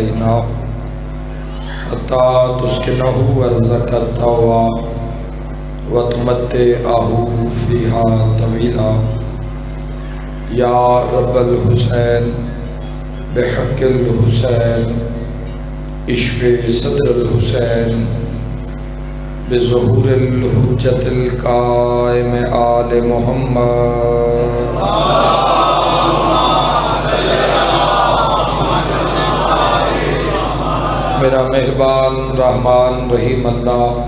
علینا حتی تسکنہ ارضک الطوع وتمتعہ فیہا طویلا یا رب الحسین بحق الحسین اشف صدر الحسین بظہور الحجت القائم آل محمد میرا مہربان رحمان رحیم اللہ،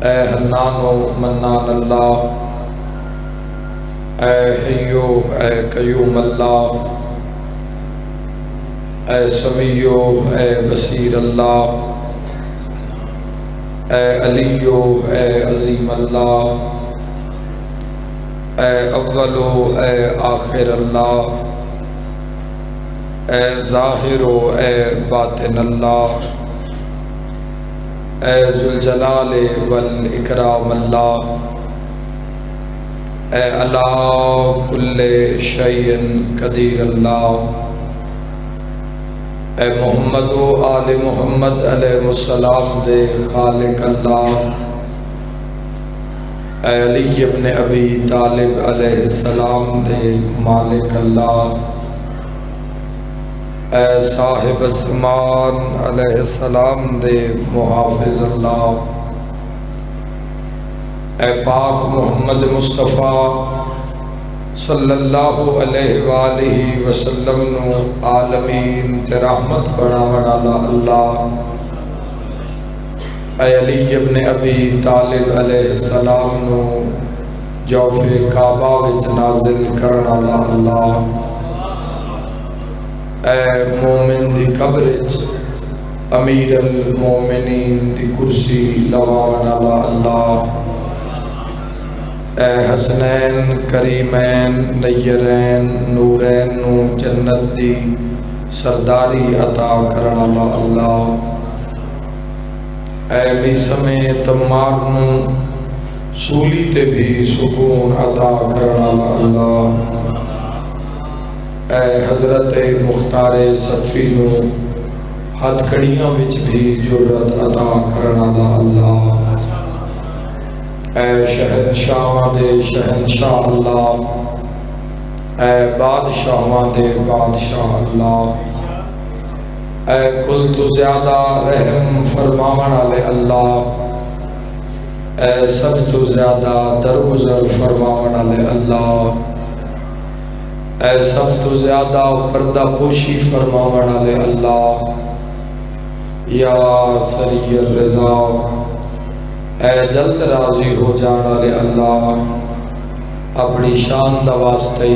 اے حنان و منان اللہ، اے حیو اے قیوم اللہ، اے سمیع اے بصیر اللہ، اے علی اے عظیم اللہ، اے اول اے آخر اللہ، اے ظاہر اے باطن اللہ، اے ذوالجلال والاکرام اللہ، اے علی کل شیء قدیر اللہ، اے محمد و آل محمد علیہ السلام دے خالق اللہ، اے علی ابن ابی طالب علیہ السلام دے مالک اللہ، اے صاحب الزمان علیہ السلام دے محافظ اللہ، اے پاک محمد مصطفیٰ صلی اللہ علیہ وآلہ وسلم نو عالمین تے رحمت بنا اللہ، اے علی ابن ابی طالب علیہ السلام نو جوف کعبہ وچ نازل کرنا اللہ، اے مومن دی قبرچ امیر المومنین دی کرسی لوانا اللہ، اے حسنین کریمین نیرین نورین نو جنت دی سرداری عطا کرنا اللہ، اے میسم تمار نو سولی تے بھی سکون عطا کرنا اللہ، اے حضرت مختار صفی نو ہتھ کڑیاں وچ بھی جرت عطا کرنا اللہ، اے شہنشاہ دے شہنشاہ اللہ، اے بادشاہ دے بادشاہ اللہ، اے کل تو زیادہ رحم فرماون والے اللہ، اے سب تو زیادہ درگزر فرماون والے اللہ، اے سب تو زیادہ پردہ پوشی فرماون والے اللہ، یا سری الرضا، اے جلد راضی ہو جانا لے اللہ، اپنی شان دا واسطے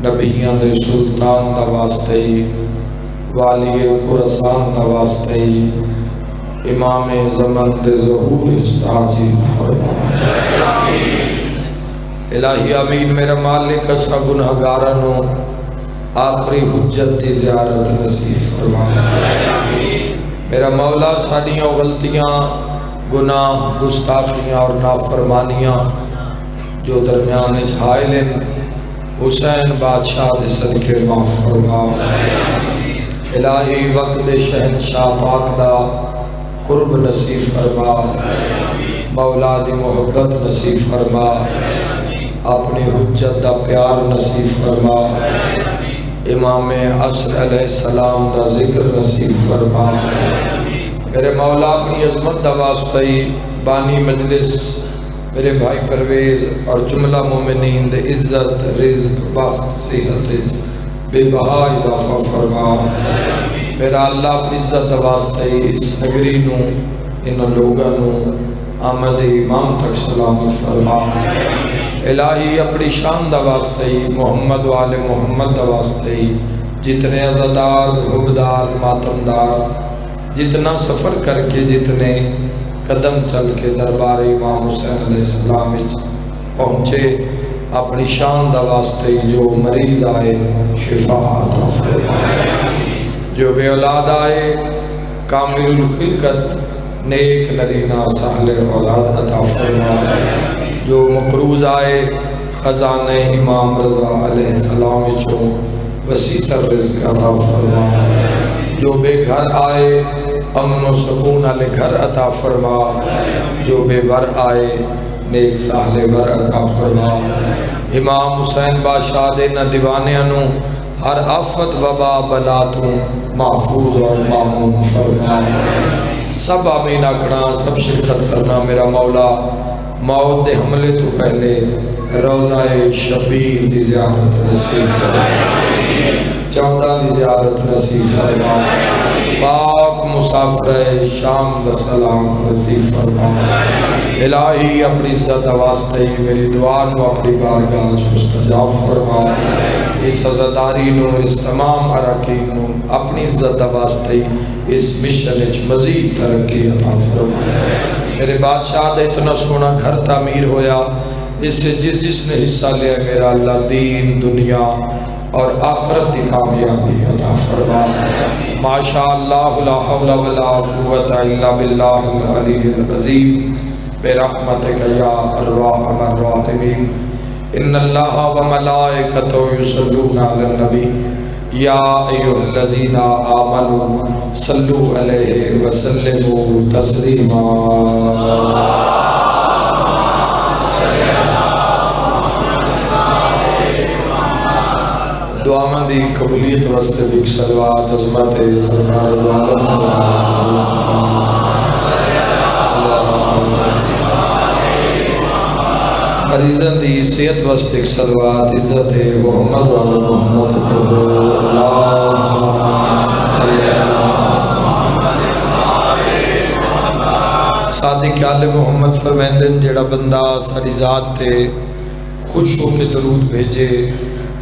نبیان دے سلطان دا واسطے والی خراسان دا واسطے امام زمن دے ظہور استعجیل فرما الہی آمین۔ میرا مالک اسا گنہگارانو آخری حجت دی زیارت نصیب فرما، میرا مولا ساڑیوں غلطیاں گناہ گستاخیاں اور نافرمانیاں جو درمیان حائل حسین بادشاہ دے صدقے معاف فرما، الہی وقت شہنشاہ پاک دا قرب نصیب فرما، مولا دی محبت نصیب فرما، اپنی حجت دا پیار نصیب فرما، امام عصر علیہ السلام دا ذکر نصیب فرما، میرے مولا اپنی عظمت دا واسطہ بانی مجلس میرے بھائی پرویز اور جملہ مومنین دے عزت رزق وقت صحت بے بہا اضافہ فرما، میرا اللہ اپنی عزت دا واسطہ اس نگری نو ان لوگاں نو آمد امام تک سلامت فرما، الہی اپنی شان دا واسطہ محمد و آل محمد دا واسطہ جتنے عزادار حبدار ماتمدار جتنا سفر کر کے جتنے قدم چل کے دربار امام حسین علیہ السلام پہنچے اپنی شان دا واسطے جو مریض آئے شفا عطا فرما، جو بے اولاد آئے کامل الخلقت نیک نرینہ صالح اولاد عطا فرما، جو مقروض آئے خزانہ امام رضا علیہ السلام وسیع تر رزق عطا فرما، جو بے گھر آئے امن و سکون والے گھر عطا فرما، جو بے ور آئے نیک ساہل ور عطا فرما۔ امام حسین بادشاہ دے نہ دیوانیاں نو ہر آفت وبا بلا تو محفوظ اور معمون فرما۔ سب آمین آکھنا، سب شرکت کرنا۔ میرا مولا موت دے حملے تو پہلے روضہ شبیر دی زیارت نصیب فرما، 14 دی زیارت نصیب فرما، پاک مسافر شام دا سلام نصیب فرما۔ الہی اپنی عزت واسطے میری دعا نو اپنی بارگاہ مستجاب فرما۔ اس عزاداری نو، اس تمام اراکین نو اپنی عزت واسطے اس مشن وچ مزید ترقی عطا فرما۔ میرے بادشاہ دا اتنا سونا گھر تعمیر ہویا، اس سے جس نے حصہ لیا میرا اللہ دین دنیا اور آخرت کی کامیابی عطا فرما۔ ماشاءاللہ لا حول ولا قوت الا باللہ العلی العظیم برحمتک یا ارحم الراحمین۔ ان اللہ و ملائکتہ یصلون علی النبی یا ایھا الذین آمنوا صلوا علیہ وسلموا تسلیما۔ دعا مندی قبولیت واسطے بھی صلوات عظمت سرکار دو عالم مریضان دی صحت واسطے صلوات عزت محمد و محمد صادق آل محمد فرمیندن جڑا بندہ ساری ذات تے خوش ہو کے درود بھیجے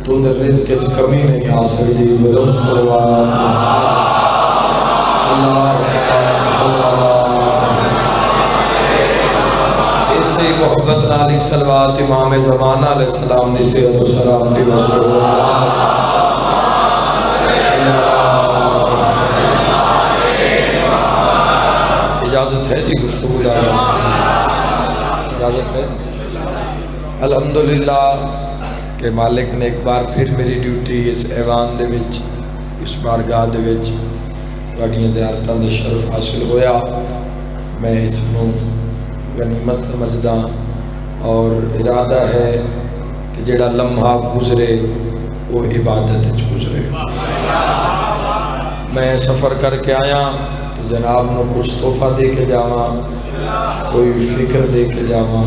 تو در رزق کی کمی نہیں آ سکتی۔ بلند صلوات اللہ اسی محبت نالی صلوات امام زمانہ علیہ السلام دی صحت و سلامتی وسلم۔ اجازت ہے جی گفتگو جاری، اجازت ہے؟ الحمدللہ کہ مالک نے ایک بار پھر میری ڈیوٹی اس ایوان دے وچ، اس بارگاہ دے وچ تواڈیاں زیارتاں دا شرف حاصل ہویا۔ میں اس نوں غنیمت سمجھدا اور ارادہ ہے کہ جڑا لمحہ گزرے وہ عبادت وچ گزرے۔ میں سفر کر کے آیا تو جناب نو کچھ تحفہ دے کے جاواں، کوئی فکر دے کے جاواں،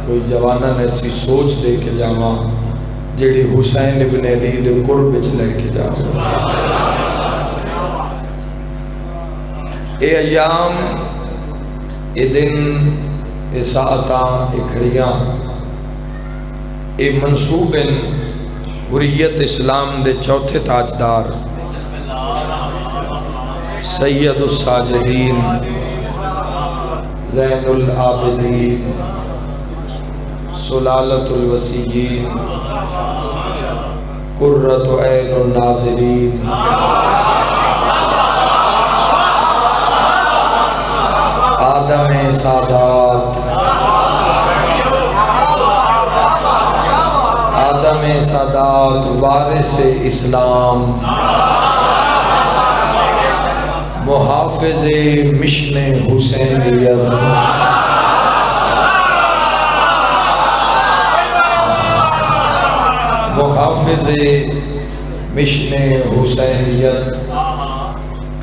کوئی جوانہ نے سی سوچ دے کے جاواں جیڑی حسین ابن علی دے قرب وچ لے کے جاواں۔ اے ایام، اے دن، اے ساعتاں، اے کھڑیاں، اے منصوبن حریت اسلام دے چوتھے تاجدار سید الساجدین زین العابدین سلالت الوسیین قرۃ عین الناظرین آدم سادات، آدم سادات وارث اسلام، محافظ مشن حسینیت، محافظ مشن حسینیت،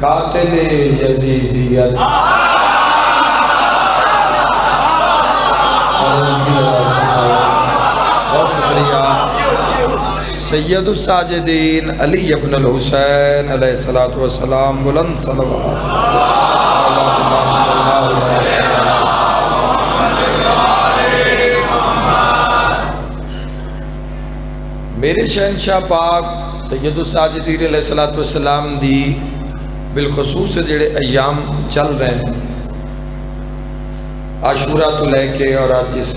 قاتل یزیدیت، بہت شکریہ سید الساجدین علی ابن الحسین علیہ السلام، بلند صلوات۔ میرے شہنشاہ پاک سید الساجدین علیہ السلام دی بالخصوص جڑے ایام چل رہے ہیں عاشورہ تو لے کے اور آج اس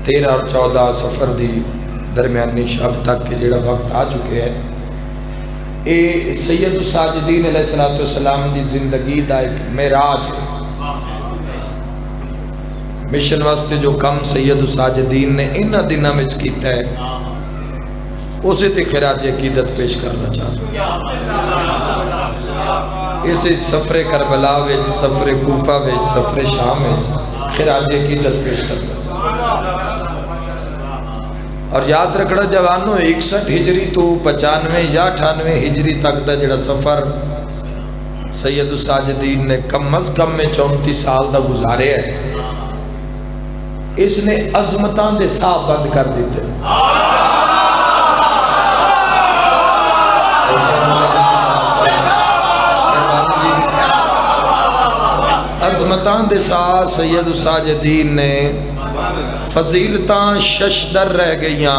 13 اور 14 سفر دی درمیانی شب تک کے جڑا وقت آ چکے ہیں، اے سید الساجدین علیہ السلام دی زندگی دا ایک معراج ہے۔ مشن واسطے جو کم سید الساجدین نے انہاں دنوں وچ کیتا ہے اسے تے خراج عقیدت پیش کرنا چاہتا اسے سفر کربلا وچ سفر کوفہ وچ سفر شام وچ خراج عقیدت پیش کرنا چاہتا اور یاد رکھنا جوانوں 61 ہجری تو 95 یا 98 ہجری تک دا جڑا سفر سید الساجدین نے کم از کم میں 34 سال دا گزارے ہے اس نے عظمتاں دے ساہ بند کر دیتے عظمتاں دے ساہ سید الساجدین نے فضیلتاں ششدر رہ گئیاں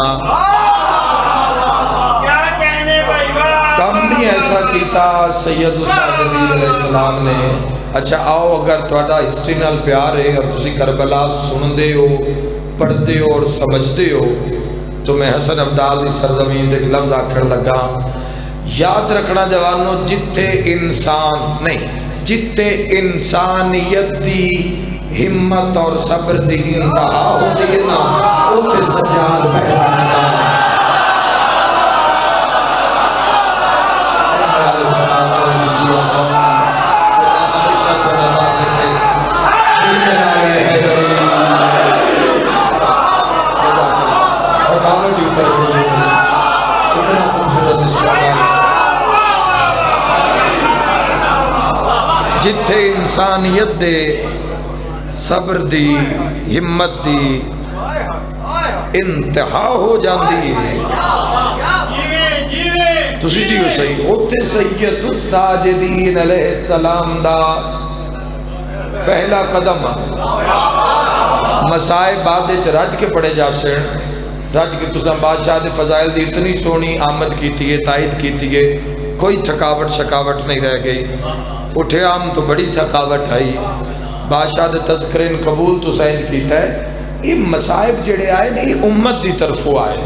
کم نہیں ایسا کیتا سید الساجدین علیہ السلام نے اچھا آؤ اگر تھوڑا ہسٹری نال پیار ہے اور تسی کربلا سن دے ہو پڑھ دے ہو اور سمجھ دے ہو تو میں حسن عبدال دی سرزمین دے لفظ آکھر لگا یاد رکھنا جوانوں جتھے انسان نہیں جتھے انسانیت دی ہمت اور صبر دی انتہا ہو دی نا اتھے سجاد پیدا جتھے انسانیت دے صبر دی ہمت دی انتہا ہو جاندی ہے تسی جی ہو صحیح اتھے سید الساجدین علیہ السلام دا پہلا قدم مسائب بعد رج کے پڑے جا سن رج کے تساں بادشاہ دے فضائل دی اتنی سونی آمد کیتی ہے تائید کیتی ہے کوئی تھکاوٹ شکاوٹ نہیں رہ گئی اٹھے آم تو بڑی تھکاوٹ آئی بادشاہ دے تذکرین قبول تو سائد کیتا ہے یہ مسائب جڑے آئے نہیں امت دی طرفوں آئے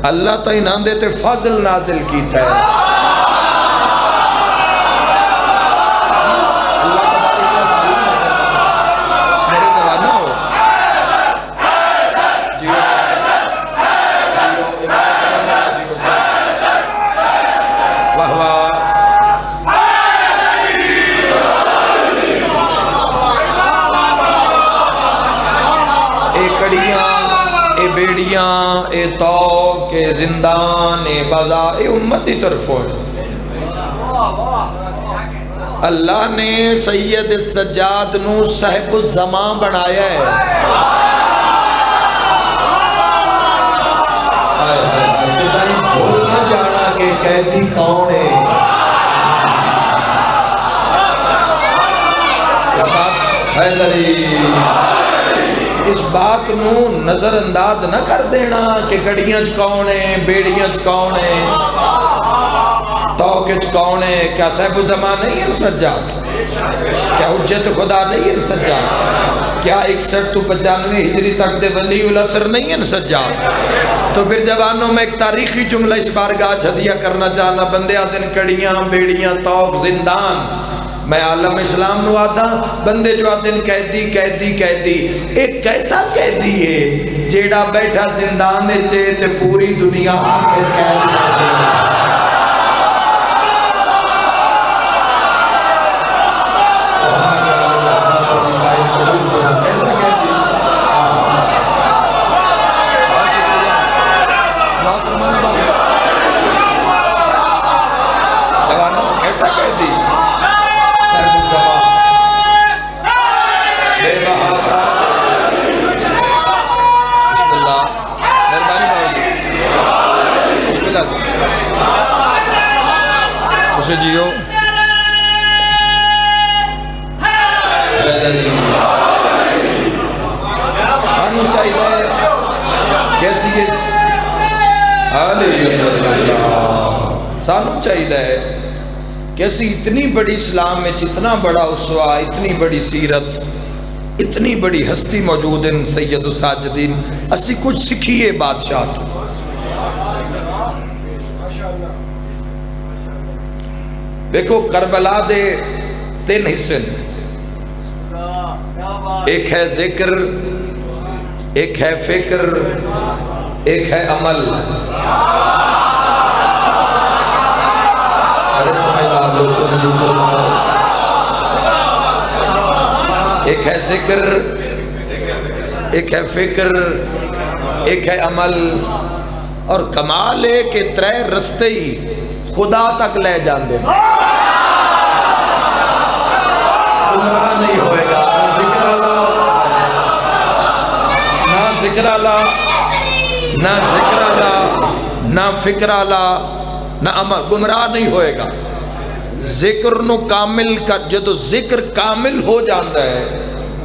اللہ تا انہاں دے تے فضل نازل کیتا ہے میرے زبانہ ہو واہ واہ بیڑیاں اے توق اے زندان اے بازا اے امتی طرفوں اللہ نے سید السجاد نو صاحب الزمان بنایا ہے بھولنا جانا کہ قیدی کون ہے اس بات نو نظر انداز نہ کر دینا کہ گڑیاں کون ہیں بیڑیاں کون ہیں توقع کون ہے کیا صاحب الزمان نہیں ہے سجاد کیا حجت خدا نہیں ہے سجاد کیا 61 تو 95 ہجری تک دے ولی العصر نہیں ہے سجاد تو پھر جوانوں میں ایک تاریخی جملہ اس بارگاہ ہدیہ کرنا چاہنا بندے آدن کڑیاں بیڑیاں توق زندان میں عالم اسلام نو آدھا بندے جو آدھن قیدی قیدی قیدی ایک کیسا قیدی ہے جیڑا بیٹھا زندان چے تے پوری دنیا آنکھیں قید کرتے ہیں کیسا قیدی جوانوں کیسا قیدی اسے جیو سانو چاہیے کیسی سانو چاہیے کیسی اتنی بڑی اسلام میں اتنا بڑا اسوہ اتنی بڑی سیرت اتنی بڑی ہستی موجود ہیں سید الساجدین اسی کچھ سکھیے بادشاہ تو دیکھو کربلا دے 3 حصے ایک ہے ذکر ایک ہے فکر ایک ہے عمل. ارے سمجھدار لوگ تو ضرور فرماؤ. ایک ہے ذکر، ایک ہے فکر، ایک ہے عمل. اور کمال ہے کہ ترے رستے ہی خدا تک لے جاندے. گمراہ نہیں ہوئے گا نہ ذکر اللہ، نہ ذکر اللہ، نہ فکر اللہ، نہ عمل. گمراہ نہیں ہوئے گا. ذکر نو کامل کر، جدو ذکر کامل ہو جاندہ ہے،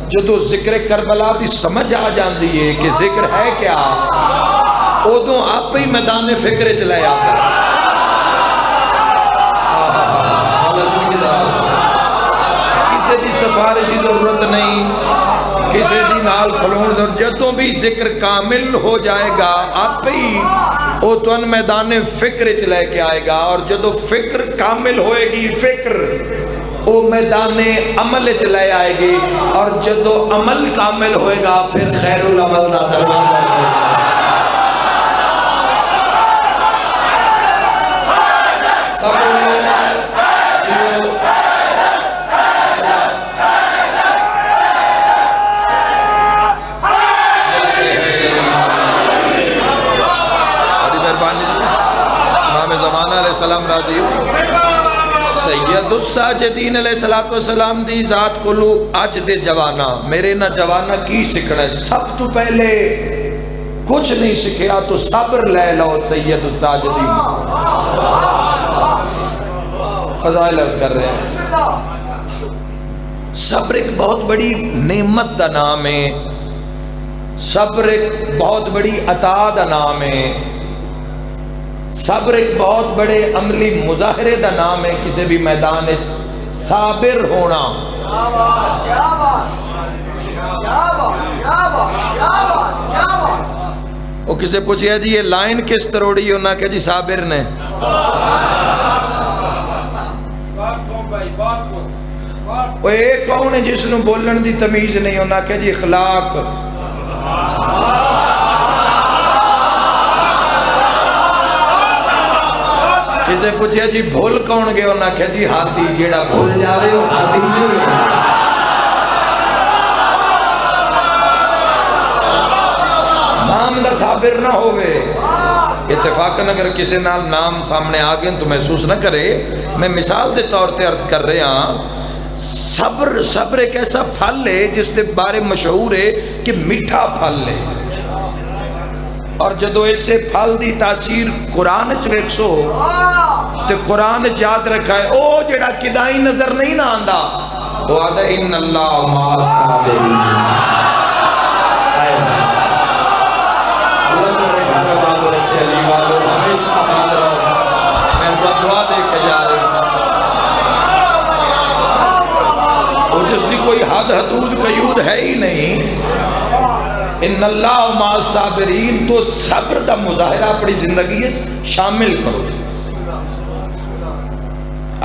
جدو ذکر کربلا دی سمجھ آ جاندی ہے کہ ذکر ہے کیا، ادو آپ ہی میدان فکر چلے آتا ہے. کسی دی سفارش کی ضرورت نہیں، کسی دی نال کھلون ضرورت. جدوں بھی ذکر کامل ہو جائے گا آپ ہی وہ تن میدان فکر چ لے کے آئے گا. اور جدو فکر کامل ہوئے گی، فکر وہ میدان عمل چ لے آئے گی. اور جدو عمل کامل ہوئے گا پھر خیر العمل دا دروازہ ہوئے گا. السلام راضی سید الساجدین علیہ السلام دی ذات کولو اج دے جوانا میرے نہ جوانا کی سکھنا ہے. سب تو پہلے کچھ نہیں سکھیا تو صبر لے لو. سید الساجدین فضائل عرض کر رہے ہیں. صبر ایک بہت بڑی نعمت دا نام ہے. صبر ایک بہت بڑی عطا دا نام ہے. صبر ایک بہت بڑے عملی مظاہرے دا نام ہے. کسی بھی میدان صابر ہونا. وہ کسی پوچھے جی یہ لائن کس تروڑی ہونا کہ جی صابر نے. وہ ایک کون ہے جس نو بولن دی تمیز نہیں ہونا کہ جی اخلاق. کسے پوچھیا جی بھول کون گئے ہونا کہ جی ہاتھی. جیڑا بھول جاوے ہو ہاتھی نہیں ہے. نام دا صابر نہ ہوئے. اتفاقاً اگر کسی نال نام سامنے آگئے تو محسوس نہ کرے. میں مثال دے طور تے عرض کر رہے ہیں. صبر ایک ایسا پھل ہے جس دے بارے مشہور ہے کہ میٹھا پھل ہے. اور جدو اسے پھل دی تاثیر قرآن چویکسو تو قرآن یاد رکھا ہے. او جڑا کدائی نظر نہیں نہ آندہ وہ آدھا ان اللہ مع الصابرین. اللہ تو رکھا ہے بابر اچھے علی والو ہمیشہ آباد رہو. میں ان کو دعا دے کے جا رہے ہوں. وہ جس کی کوئی حد حدود قیود ہے ہی نہیں. ان اللہ مع الصابرین. تو صبر دا مظاہرہ اپنی زندگی شامل کرو.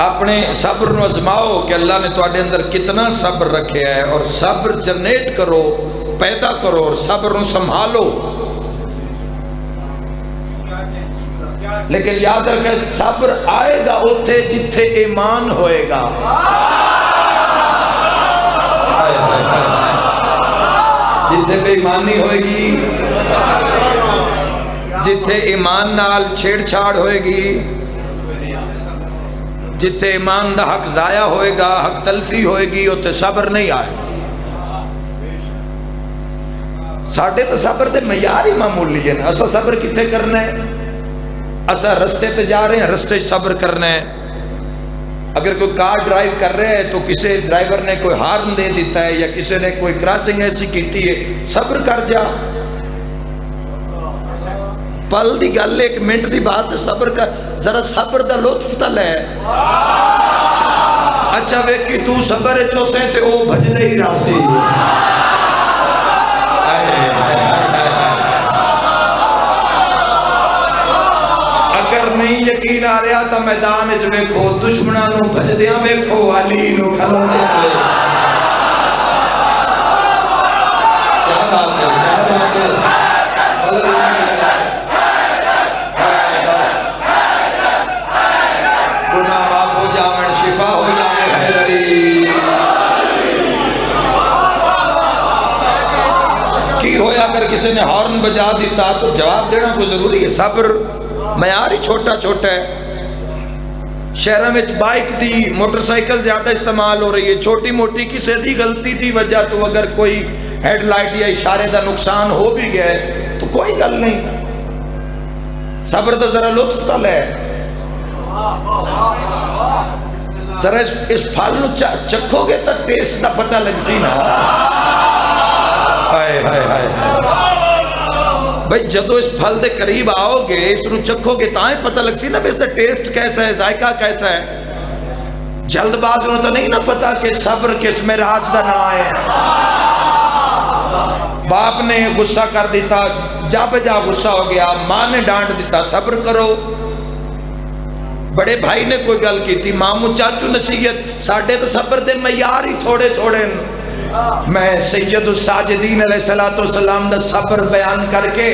اپنے صبر نو ازماؤ کہ اللہ نے تواڈے اندر کتنا صبر رکھے ہے. اور صبر جنریٹ کرو، پیدا کرو اور صبر نو سنبھالو. لیکن یاد رکھے صبر آئے گا اتھے جتھے ایمان ہوئے گا. جتھے بے ایمانی ہوئے گی، جتھے ایمان نال چھیڑ چھاڑ ہوئے گی، جتھے ایمان دا حق ضائع ہوئے گا، حق تلفی ہوئے گی، اتھے صبر نہیں آئے گا. ساڑھے تو صبر دے معیار ہی معمولی ہے. اسا صبر کتھے کرنا ہے؟ اسا رستے تے جا رہے ہیں، رستے صبر کرنا ہے. اگر کوئی کار ڈرائیو کر رہے ہیں تو کسی ڈرائیور نے کوئی ہارن دے دیتا ہے یا کسی نے کوئی کراسنگ ایسی کیتی ہے، صبر کر جا. پل دی گل ایک منٹ دی بات صبر کر. ذرا صبر دا لطف تا لے. اچھا ویکھی تو صبر چوسے تے او بھج دے ہی راسی. اگر نہیں یقین آ رہا تا میدان جو ویکھو دشمنانوں بھجدیاں ویکھو علی نو کھلوندیاں لے. کیا بات ہے، کیا بات ہے. بھی ہویا اگر کسی نے ہارن بجا دیتا تو جواب دینا کوئی ضروری ہے. صبر معیار ہی چھوٹا چھوٹا ہے. شہروں میں بائک دی موٹر سائیکل زیادہ استعمال ہو رہی ہے. چھوٹی موٹی کسی دی غلطی دی وجہ تو اگر کوئی ہیڈ لائٹ یا اشارے دا نقصان ہو بھی گیا تو کوئی گل نہیں. صبر دا ذرا لطف تل ہے. ذرا اس پھل نو چکھو گے تو ٹیسٹ دا پتہ لگ سی نا. ہائے ہائے ہائے بھئی جدو اس پھل دے قریب آؤ گے اس نو چکھو گے تاں پتہ لگ سی نا اس دا ٹیسٹ کیسا ہے, ذائقہ کیسا ہے. جلد باز انہوں تو نہیں نا پتا کہ صبر کس میں راج دا نہ ہے. باپ نے غصہ کر دیتا, جا بجا غصہ ہو گیا, ماں نے ڈانٹ دیتا صبر کرو. بڑے بھائی نے کوئی گل کی تھی, مامو چاچو نصیحت, ساڑھے تو صبر دے معیار ہی تھوڑے تھوڑے. میں سید الساجدین علیہ السلام دا صبر بیان کر کے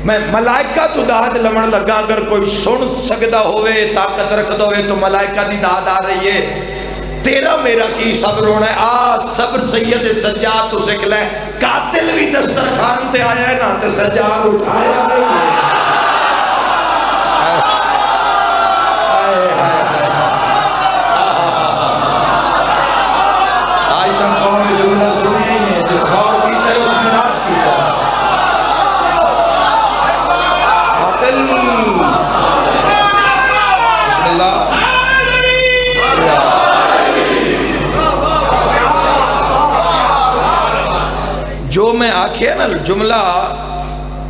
میں ملائکہ تو داد لمن لگا. اگر کوئی سن سکتا ہوئے طاقت رکھ دو تو ملائکہ دی داد آ رہی ہے. تیرا میرا کی صبر ہونا ہے. صبر سید سجاد تو سکھ لے. قاتل بھی دسترخوان تے آیا ہے نا تے سجاد اٹھایا نہیں ہے. آج تم قوم میں جملہ سنے ہی ہیں جس غور کیتا ہے اس میں راج کیتا ہے. قاتل بسم اللہ جو میں آکھیا نا جملہ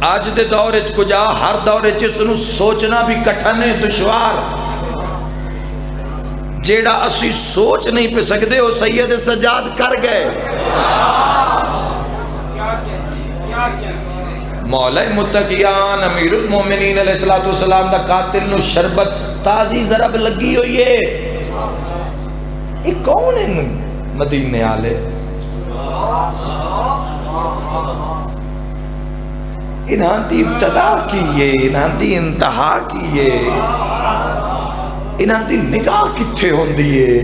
آج دے دور اچ کجا ہر دور اچ سنو سوچنا بھی کٹھن ہے دشوار. جیڑا اسی سوچ نہیں پہ سکتے وہ سید سجاد کر گئے. مولا متقیان امیر المومنین علیہ السلام دا قاتل نو شربت تازی ضرب لگی ہوئی ہے. یہ کون ہے مدینے آلے؟ انہاں دی ابتدا کیے, انہاں دی انتہا کیے, انہاں دی نگاہ کتھے ہوندی ہے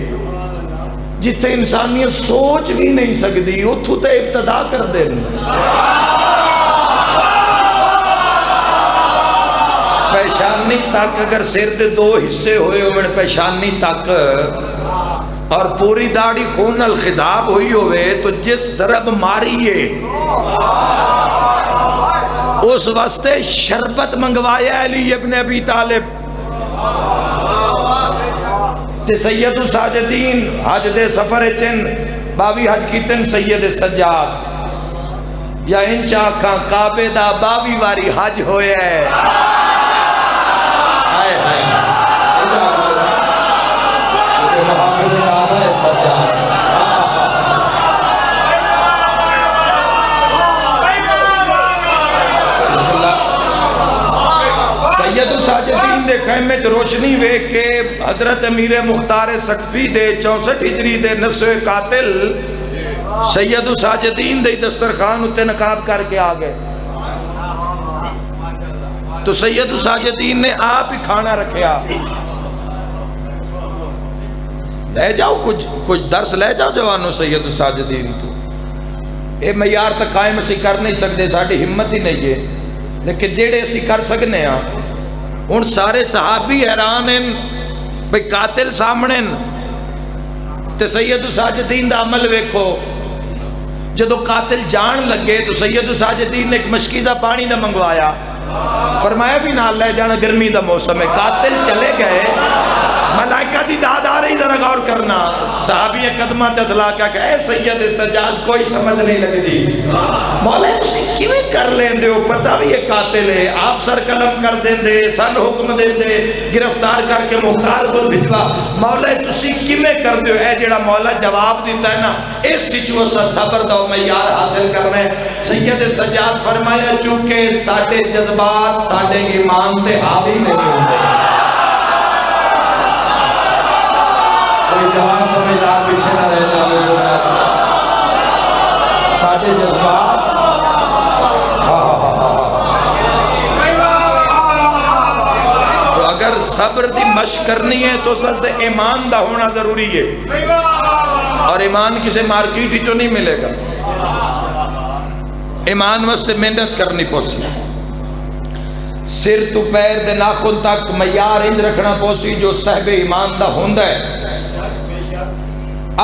جتھے انسانیت سوچ بھی نہیں سکتی اتھو تے ابتدا کر دیں. پیشانی تک اگر سر دے دو حصے ہوئے ہوئے پیشانی تک اور پوری داڑھی خون الخضاب ہوئی ہوئے تو جس ضرب ماریے اس واسطے شربت منگوایا علی ابن ابی طالب. تے سید الساجدین حج دے سفر چن باوی حج کیتن سید سجاد یا ان چاکاں کعبے دا باوی واری حج ہویا ہے. آئے آئے محافظ کعبہ ہے سجاد. سید الساجدین دے خیمے چ روشنی ویکھ کے حضرت امیر مختار سقفی دے 64 ہجری دے نسوے قاتل سید الساجدین دے دسترخوان اتے نقاب کر کے آ گئے. تو سید الساجدین نے آپ ہی کھانا رکھیا. لے جاؤ کچھ درس لے جاؤ جوانوں سید الساجدین تو. اے معیار تک قائم اسی کر نہیں سکتے, ساڑھی ہمت ہی نہیں ہے, لیکن جیڑے اسی کر سکنے ہیں. ان سارے صحابی حیران ہیں بھئی قاتل سامنے تے سید الساجدین دا عمل ویکھو. جدو قاتل جان لگے تو سید الساجدین نے ایک مشکیزہ پانی دا منگوایا, فرمایا بھی نہ لے جانا گرمی دا موسم ہے. قاتل چلے گئے, ملائکہ دی داد آ رہی, ذرا غور کرنا. صحابی قدمہ تے اطلاع کیا کہ اے سید سجاد کوئی سمجھ نہیں لگ دی. مولا تسی کیویں کر لیندے ہو, پتہ بھی یہ قاتل ہے, آپ سر قلم کر دیندے, سن حکم دیندے, گرفتار کر کے مختار کو بھجوا. مولا تسی کیویں کر دیو؟ اے جڑا مولا جواب دیتا ہے نا اس سچویشن صبر دا معیار حاصل کرنا ہے. سید سجاد فرمایا چونکہ ساڈے جذبات ساڈے ایمان تے حاوی نہیں ہوندے. جوان سمجھدار پیچھے نہ رہنا, ساڈے جذبات تو اگر صبر دی مشق کرنی ہے تو اس واسطے ایمان دا ہونا ضروری ہے, اور ایمان کسی مارکیٹ ہی تو نہیں ملے گا. ایمان واسطے محنت کرنی پوسی، سر تو پیر دے ناخن تک معیار انج رکھنا پوسی جو صاحب ایمان دا ہوندا ہے۔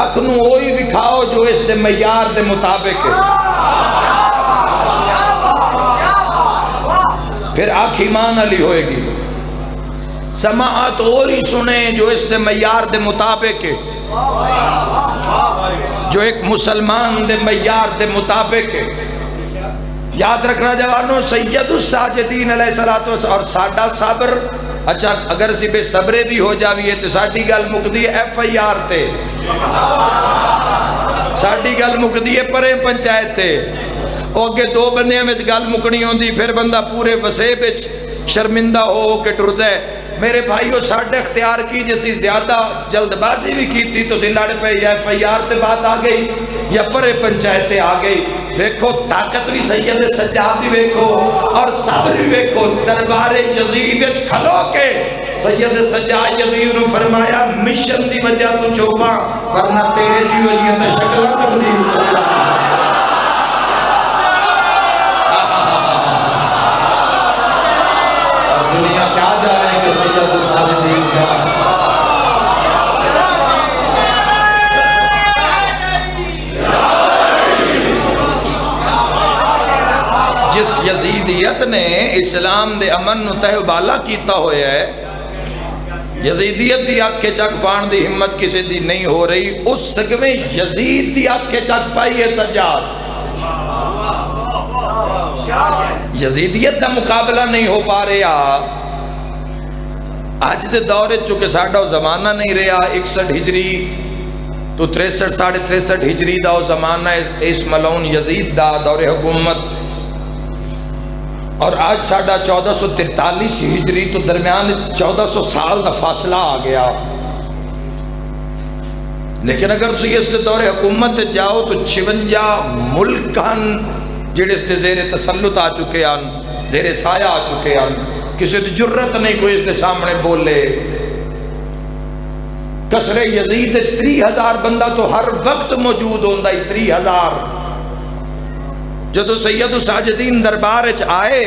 اکھ نو وہی وکھاؤ جو اس دے معیار دے مطابق ہے، پھر اکھ ایمان علی ہوئے گی۔ سماعت وہی سنے جو اس دے معیار دے مطابق ہے، جو ایک مسلمان دے معیار دے مطابق ہے۔ یاد رکھنا جوانو، سید الساجدین علیہ السلام اور ساڈا صبر، اچھا اگر سی بے صبرے بھی ہو جاوی ہے تو ساڈی گل مکدی ہے ایف آئی آر تے، ساڈی گل مکدی ہے پرے پنچایت تے، او اگے دو بندیاں وچ گل مکنی ہوندی، پھر بندہ پورے وسیب وچ شرمندہ ہو کے ٹردا ہے۔ میرے بھائیو ساڈے اختیار کی جیسی زیادہ جلد بازی بھی کی تھی تو لڑ پہ یا ایف آئی آر تے بات آ گئی یا پرے پنچایت آ گئی۔ ویکھو طاقت بھی سید سجاد بھی ویکھو اور صبر بھی ویکھو۔ دربار یزید وچ کھلو کے سید سجاد یزید نے فرمایا مشن دی وجہ تو چوپا ورنہ تیرے جیو جی تے شکل تبدیل ہو سکتا۔ دنیا کیا جانے کہ سید الساجدین کا جس یزیدیت نے اسلام دے امن نو تہ بالا کیتا ہویا ہے، یزیدیت دی آنکھ کے چک پان دی ہمت کسی دی نہیں ہو رہی، اس سگویں یزید دی آنکھ کے چک پائی ہے سجاد۔ یزیدیت دا مقابلہ نہیں ہو پا رہا۔ آج دے دورے چونکہ ساڑھا زمانہ نہیں رہا، 61 ہجری تو 63 ساڑھے 63 ہجری دا زمانہ اس ملعون یزید دا دور حکومت، اور آج ساڑھا 1443 ہجری تو درمیان 1400 سال دا فاصلہ آ گیا۔ لیکن اگر تسی اس دور حکومت جاؤ تو 56 ملکان جڑے اس دے زیر تسلط آ چکے ہیں، زیر سایہ آ چکے ہیں، کسی دی جرت نہیں کوئی اس دے سامنے بولے۔ کسر یزید 30,000 بندہ تو ہر وقت موجود ہوندہ ہی، 30,000۔ جدو سید الساجدین دربار اچ آئے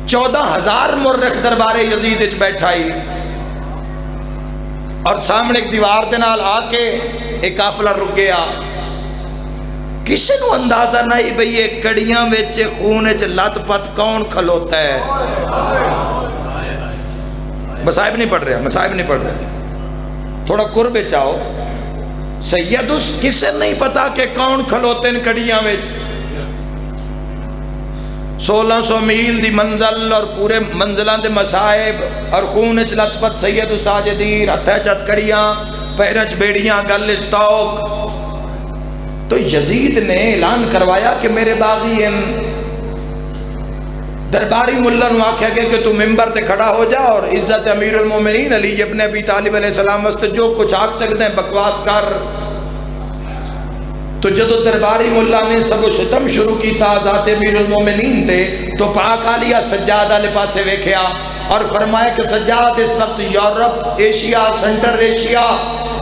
14,000 مرخ دربار یزید اچ بیٹھائی، اور سامنے ایک دیوار دے نال آ کے ایک قافلہ رک گیا۔ کسی نو اندازہ نہیں بھئی یہ کڑیاں ویچے خون وچ لت پت کون کھلوتا ہے۔ مصائب نہیں پڑھ رہا، مصائب نہیں پڑھ رہا، تھوڑا قرب چاہو۔ سید کسے نہیں پتا کہ کون کھلوتے ہیں کڑیاں وچ۔ 1600 میل دی منزل اور پورے منزلان دے مصائب اور خون وچ لت پت سید الساجدین، ہتھے چت کڑیاں، پیرچ بیڑیاں، گل استوک۔ تو یزید نے اعلان کروایا کہ میرے باغی ہیں۔ درباری ملہ نو آکھیا گیا کہ تو ممبر تے کھڑا ہو جا اور عزت امیر المومنین علی ابن ابی طالب علیہ السلام واسطے جو کچھ آکھ سکتے ہیں بکواس کر۔ تو جدو درباری ملہ نے سب شتم شروع کی تھا ذات امیر المومنین تے، تو پاک آلیا سجاد آلے پاسے ویکھیا اور فرمایا کہ سجاد اس وقت یورپ، ایشیا، سنٹر ایشیا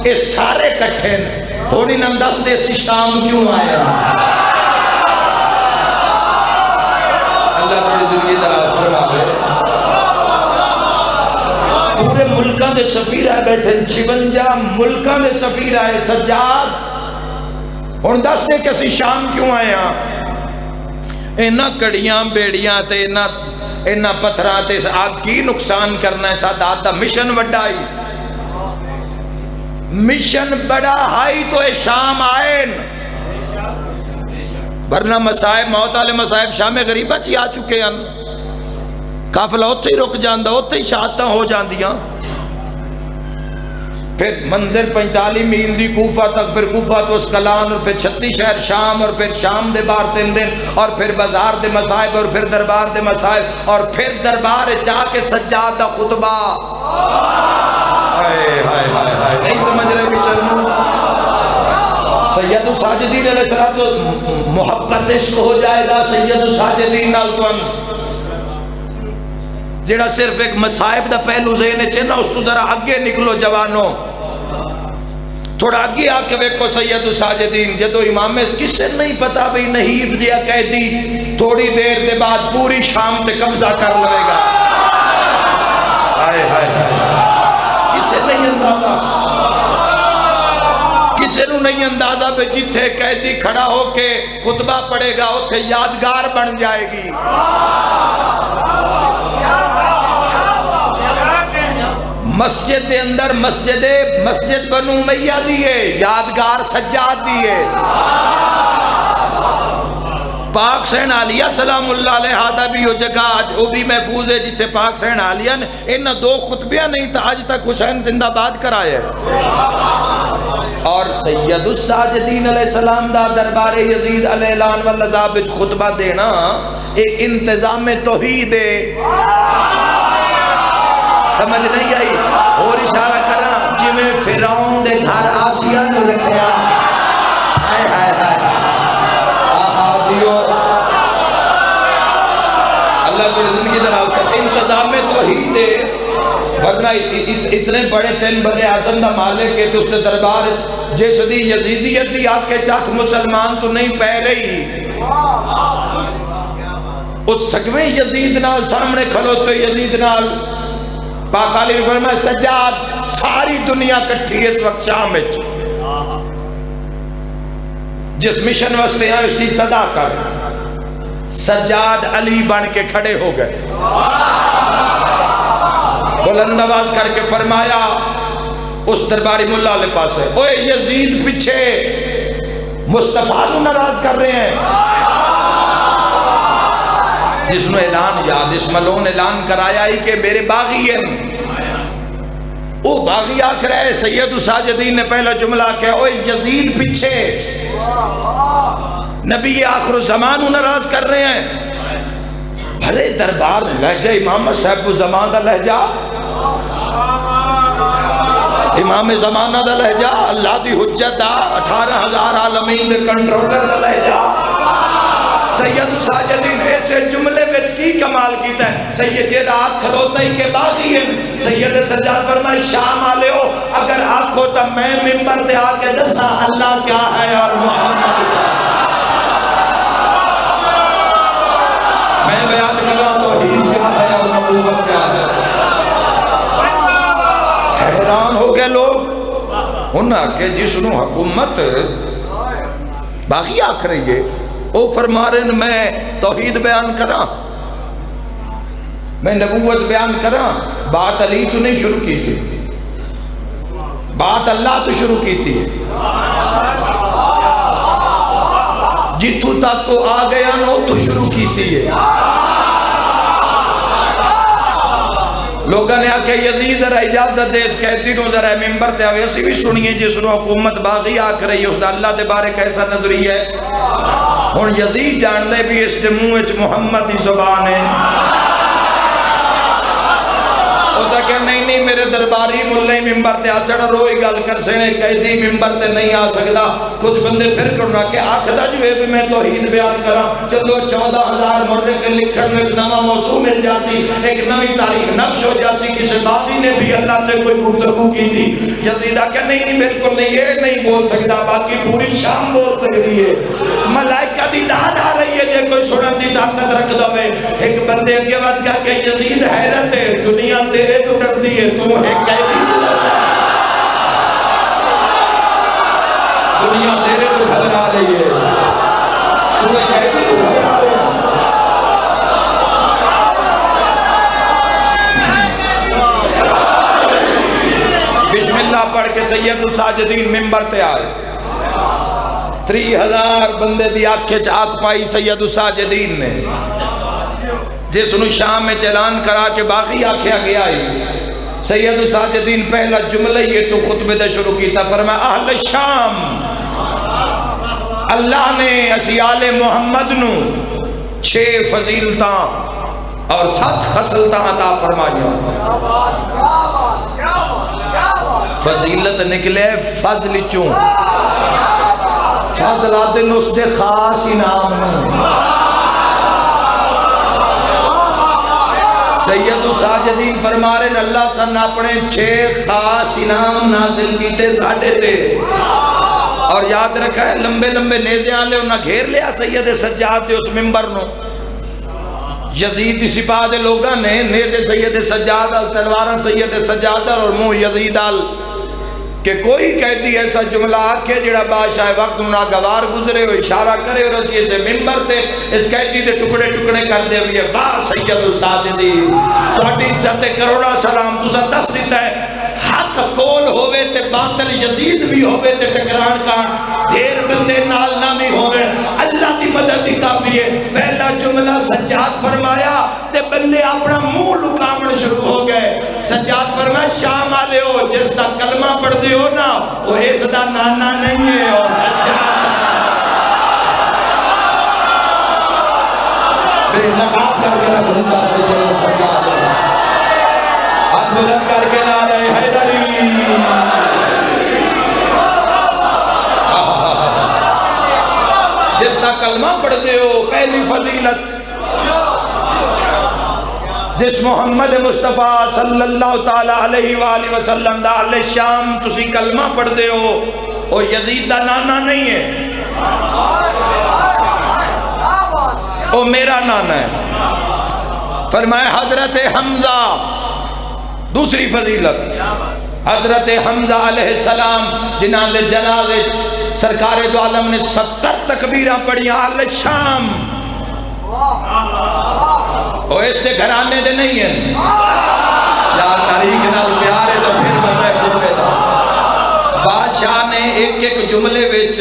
یہ سارے کٹھے ہیں، ہوڑی نم دس دے سی شام کیوں آیا؟ اللہ تعالی ذریعے دراز فرمائے پورے ملکان دے سفیر آئے بیٹھے، 56 ملکان دے سفیر آئے۔ سجاد ہن دس دے کسی شام کیوں آیا؟ اینا کڑیاں بیڑیاں تے اینا پتھران تے آگ کی نقصان کرنا ہے؟ سادات دا مشن وڈائی، مشن بڑا ہائی تو اے شام آئین، ورنہ مسائب موت والے مسائب شام غریبہ چی آ چکے ہیں۔ قافلہ اتھے ہی رک جاندہ، اتھے ہی شہادتاں ہو جاندیاں۔ پھر منظر 45 میل دی کوفہ تک، پھر کوفہ تو اسکلان، اور پھر 36 شہر شام، اور پھر شام دے بار 3 دن، اور پھر بازار دے مسائب، اور پھر دربار دے مسائب، اور پھر دربار جا کے سجاد دا خطبہ۔ نہیں سمجھ رہے بشرمو؟ سید الساجدین علیہ السلام تو محبت عشق ہو جائے گا سید الساجدین نال تو جیڑا صرف ایک مصائب دا پہلو ذہن چنا، اس تو ذرا آگے نکلو جوانوں۔ تھوڑا آگے آ کے ویکو سید الساجدین جدو امام کسے نہیں پتا بھئی نحیف دیا قیدی تھوڑی دیر دے بعد پوری شام تے قبضہ کر لے گا. کسے نہیں اندازہ، کسے نو نہیں اندازہ بے جتھے قیدی کھڑا ہو کے خطبہ پڑے گا اتھے یادگار بن جائے گی. مسجد دے اندر مسجد بنو امیہ دیئے یادگار سجاد دیئے. پاک سین عالیہ سلام اللہ علیہ ہادہ بھی ہو جگہ آج وہ بھی محفوظ ہے جتے پاک سین عالیہ نے انہا دو خطبیاں نہیں تھا آج تک حسین زندہ باد کرائے. اور سید الساجدین علیہ السلام دا دربار یزید علیہ اعلان والعذاب خطبہ دینا ایک انتظام توحید ہے. سمجھ نہیں آئی؟ اور اشارہ کرنا جی میں فرعون دے گھر آسیہ نے رکھیا. ہائے ہائے ہائے آجیو اللہ کو زندگی دراؤ کا انتظام توحید ہے. ورنہ اتنے بڑے تین بڑے اعظم دا مالک ہے تو اس نے دربار جیسے دی یزیدیت دی آپ کے چاک مسلمان تو نہیں پہلے ہی اس سکویں یزید نال سامنے کھلو تو یزید نال پاک علی نے فرمایا سجاد ساری دنیا کٹھی اس وقت شام میں جس مشن واسطے ہیں اس کی ابتدا کر. سجاد علی بن کے کھڑے ہو گئے بلند آواز کر کے فرمایا اس درباری ملا علیہ پاس ہے اوے یزید پیچھے مصطفیٰ کو ناراض کر رہے ہیں. جس نے اعلان یاد اس ملون اعلان کرایا ہی کہ میرے باغی ہیں وہ باغی آکھ رہے. سید الساجدین نے پہلا جملہ کہا اوے یزید پیچھے نبی آخر زمان ناراض کر رہے ہیں. بھلے دربار لہجہ امام صاحب زمان دا لہجہ امام زمانہ دا لہجہ اللہ دی حجت دا 18,000 عالمین دے کنٹرولر دا لہجہ. سید الساجدین ایسے جملے میں کی کمال کیتا ہے. سید یہ رات کھلوتا ہی کے باغی ہیں. سید سجاد فرمائے شام آلے ہو اگر آپ کو تا میں ممبر تے آکے دسا اللہ کیا ہے اور محمد کیا ہے. میں بیان کر رہا توحید کیا ہے اور نبوت کیا ہے. حیران ہو گئے لوگ انہاں کہ جس نو حکومت باغی آکھ رہی ہے او فرما رہے ہیں میں توحید بیان کراں میں نبوت بیان کراں. بات علی تو نہیں شروع کی تھی بات اللہ تو شروع کی تھی. جتو تک کو آ گیا نو تو شروع کی تھی. لوگوں نے آکے یزید ذرا اجازت دے اس کہتی نو ذرا ممبر تے آوے اسی بھی سنیے جس نو حکومت باغی آکھ رہی ہے اس دا اللہ دے بارے کیسا نظری ہے. اور یزید جان دے بھی اس منہ وچ محمد دی زبان ہے. ہوتا کہ نہیں میرے درباری ملے ممبر تے آسڑا روئی گل کر سنے قیدی ممبر تے نہیں آ سکتا. کچھ بندے پھر کرنا کہ آخدہ جو ہے بھی میں توحید بیان کرا چلو 14,000 مرنے سے لکھن میں ایک نوا موضوع مل جاسی ایک نوی تاریخ نقش ہو جاسی. کسی باقی نے بھی اللہ نے کوئی گفتگو کی تھی. یزیدہ کہ نہیں بالکل نہیں یہ نہیں بول سکتا باقی پوری شام بول سکتی ہے. ملائکہ دی داد آ رہی ہے جے کوئی سنن دی طاقت رکھ دو میں. ایک بندے کے بعد کہا کہ یزید حیرت ہے دنیا تیرے تو ڈر دی ہے تو ہے قیدی دنیا تیرے تو گھبرا رہی ہے تو ہے قیدی تو گھبرا رہی ہے. بسم اللہ پڑھ کے سید الساجدین ممبر تے آئے. 3,000 بندے دی آنکھیں چاک پائی سید الساجدین نے جس نو شام میں اعلان کرا کے باقی آنکھیں گیا ہی. سید الساجدین پہلا جملہ یہ تو خطبے دے شروع کی تھا فرمایا اہل شام اللہ نے اسیال محمد نو 6 فضیلتاں اور 7 خصلتاں عطا فرمایا. فضیلت نکلے فضل چون فضلات نس دے خاص انعام سید الساجدین فرما رہے ہیں اللہ سن اپنے 6 خاص انعام نازل کیتے ساڑھے تے، اور یاد رکھا ہے لمبے لمبے نیزے آلے انہاں گھیر لیا سید سجاد دے اس ممبر نو، یزید دی سپاہ دے لوگاں نے نیزے سید سجاد ال تلواراں سید سجاد اور منہ یزید ال، کہ کوئی قیدی ایسا جملہ آکھے جڑا بادشاہ وقت ناگوار گزرے ہو اشارہ کرے اور اسی سے منبر تے اس قیدی دے ٹکڑے ٹکڑے کر دے ہوئے واہ سید الساجدین تہاڈی عزت کروڑا سلام تساں دس دیتا ہے حق کول ہوئے تے باطل یزید بھی ہوئے تے ٹکران کا ڈھیر بندے نال نہ بھی ہوئے اللہ دی مدد دی کافی ہے۔ پہلا جملہ سجاد فرمایا تے بندے اپنا منہ لکامن شروع ہو گئے۔ سجاد فرمایا شام والے ہو جس کا کلمہ پڑھ دے ہو نا وہ اس دا نانا نہیں ہے اور سجاد بے نقاب کر کے رکھ دنگا سجاد ہاتھ بلند کر کے نعرہ حیدری جس کا کلمہ پڑھ دے ہو پہلی فضیلت جس محمد مصطفیٰ صلی اللہ تعالیٰ علیہ وآلہ وسلم دا اہل شام تسی کلمہ پڑھ دے ہو وہ یزید دا نانا نہیں ہے وہ میرا نانا ہے۔ فرمائے حضرت حمزہ دوسری فضیلت حضرت حمزہ علیہ السلام جنہاں دے جنازے سرکار دو عالم نے 70 تکبیرہ پڑھی اہل شام وہ اس کے گھرانے دے نہیں ہیں یا تاریخ نال پیار ہے تو پھر بندہ جملے دا بادشاہ نے ایک ایک جملے وچ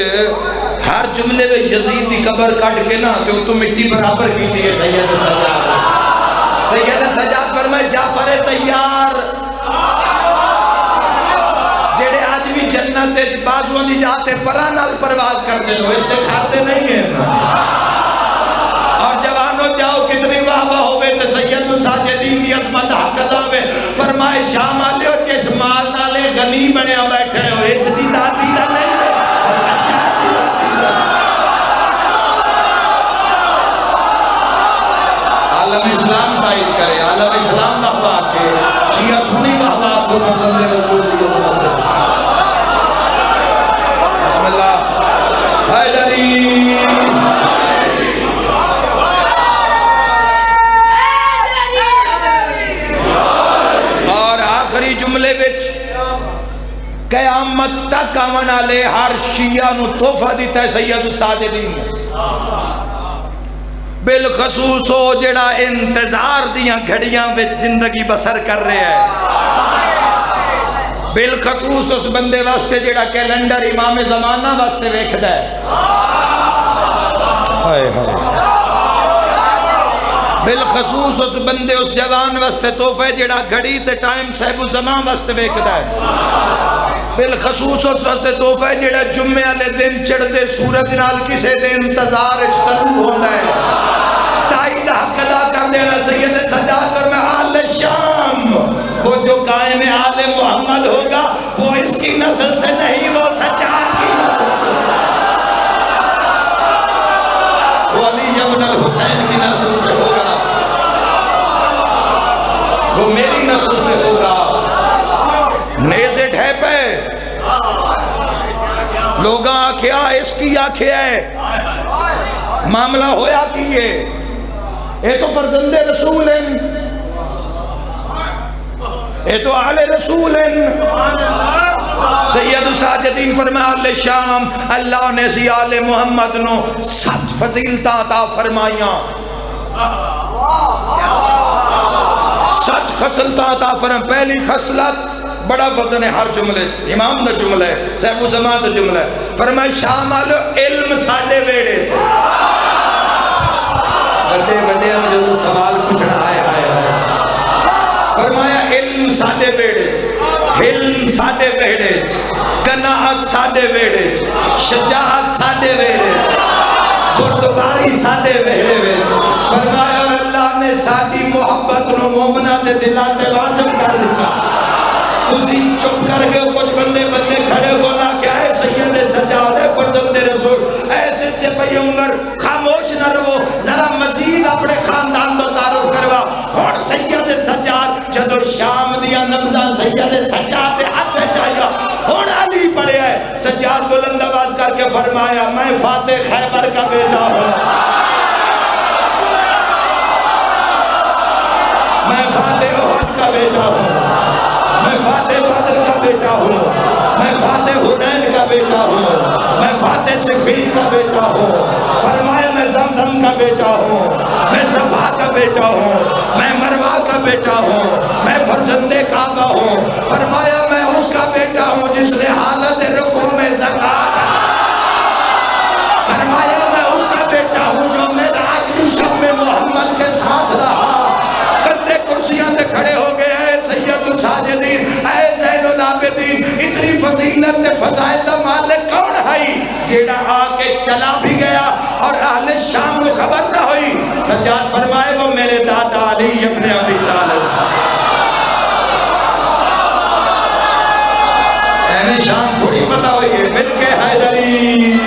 ہر جملے میں یزید دی قبر کٹ کے نا کہ وہ تو مٹی برابر کی تھی سید سجاد سید سجاد فرمائے جعفر تیار جڑے آج بھی جنت بازوان دی جاتے پرانال پرواز کرتے ہو اس سے کھاتے نہیں ہیں اور جوانوں جاؤ کتنی واہ واہ ہوئے تو سید الساجدین دی عظمت حق ادا ہوئے فرمائے شام آلے ہو جس مال نالے غنی بنے بیٹھے ہو اس دی دادی دا نہیں ہے عالم اسلام تائید کرے عالم اسلام نحوہ کے شیعہ سنی وحوہ کو فرزند رسول کی عظمت بسم اللہ حیدری اور آخری جملے وچ قیامت تک آمن آلے ہر شیعہ نو تحفہ دیتا ہے سید الساجدین بالخصوص ہو جڑا انتظار دیاں گھڑیاں وچ زندگی بسر کر رہے ہیں بالخصوص اس بندے واسطے جڑا کیلنڈر امام زمانہ واسطے ویکھدا ہے بالخصوص اس بندے اس جوان واسطے تحفہ جڑا گھڑی تے ٹائم صاحب الزمان واسطے ویکھدا ہے بالخصوص اس واسطے تحفہ جڑا جمعے والے دن چڑھتے سورج نال کسے دے انتظار شروع ہوتا ہے تائید حق ادا کر دینا سید سجاد اور میں آل شام وہ جو قائم آل محمد ہوگا وہ اس کی نسل سے نہیں وہ سجاد کی نسل سے وہ علی ابن الحسین کی نسل سے ہوگا وہ میری نسل سے ہوگا نیزے ڈھیپے لوگاں آکھیا اس کی آکھیا ہے معاملہ ہویا کیے اے تو فرزند رسول ہیں اے تو اہل رسول ہیں سید الساجدین فرمایا اہل شام اللہ نے سی آل محمد نو 7 فضیلتاں عطا فرمائیاں 7 خصلتاں عطا فرمائیاں پہلی خصلت بڑا وزن ہے ہر جملے امام دا جملہ ہے صاحب الزمان دا جملہ ہے فرمائے شام آلو علم ساڑھے ویڑے بڑے بڑے ہم جو سوال پوچھنا آئے فرمایا علم ساڑھے ویڑے علم ساڑھے ویڑے قناعت ساڑھے ویڑے شجاعت ساڑھے ویڑے بردباری ساڑھے ویڑے فرمایا اللہ نے ساڑھی محبت نو مومنہ دے دلاتے واجب کر دیا اسی چپ کر کے کچھ بندے کھڑے ہونا کیا ہے سید سجاد ہے فرزند رسول ایسے سے پیغمبر خاموش نہ رہو ذرا مزید اپنے خاندان کو تعارف کروا اور سید سجاد جدو شام دیا نمزہ سید سجاد ہاتھ چاہیا ہون علی پڑے ہے سجاد بلند آواز کر کے فرمایا میں فاتح خیبر کا بیٹا ہوں میں فاتح احد کا بیٹا ہوں میں فاتح بدر کا بیٹا ہوں میں فاتح حنین کا بیٹا ہوں میں فاتح صفین کا بیٹا ہوں فرمایا میں زمزم کا بیٹا ہوں میں صفا کا بیٹا ہوں میں مروہ کا بیٹا ہوں میں فرزند کعبہ ہوں فرمایا میں اس کا بیٹا ہوں جس نے حالت رکوع میں زکات فرمایا میں اس کا بیٹا ہوں جو معراج کی شب میں محمد کے ساتھ رہا کندھے کرسیاں دے کھڑے ہو گئے اے سید الساجدین اے زین العابدین اتنی فضیلت فضائل دا مالک کون ہے جیڑا آ کے چلا بھی گیا اور اہل شام کو خبر نہ ہوئی سجاد فرمائے وہ میرے دادا علی ابن ابی طالب اہل شام تھوڑی فتح ہوئی ہے مل کے حیدری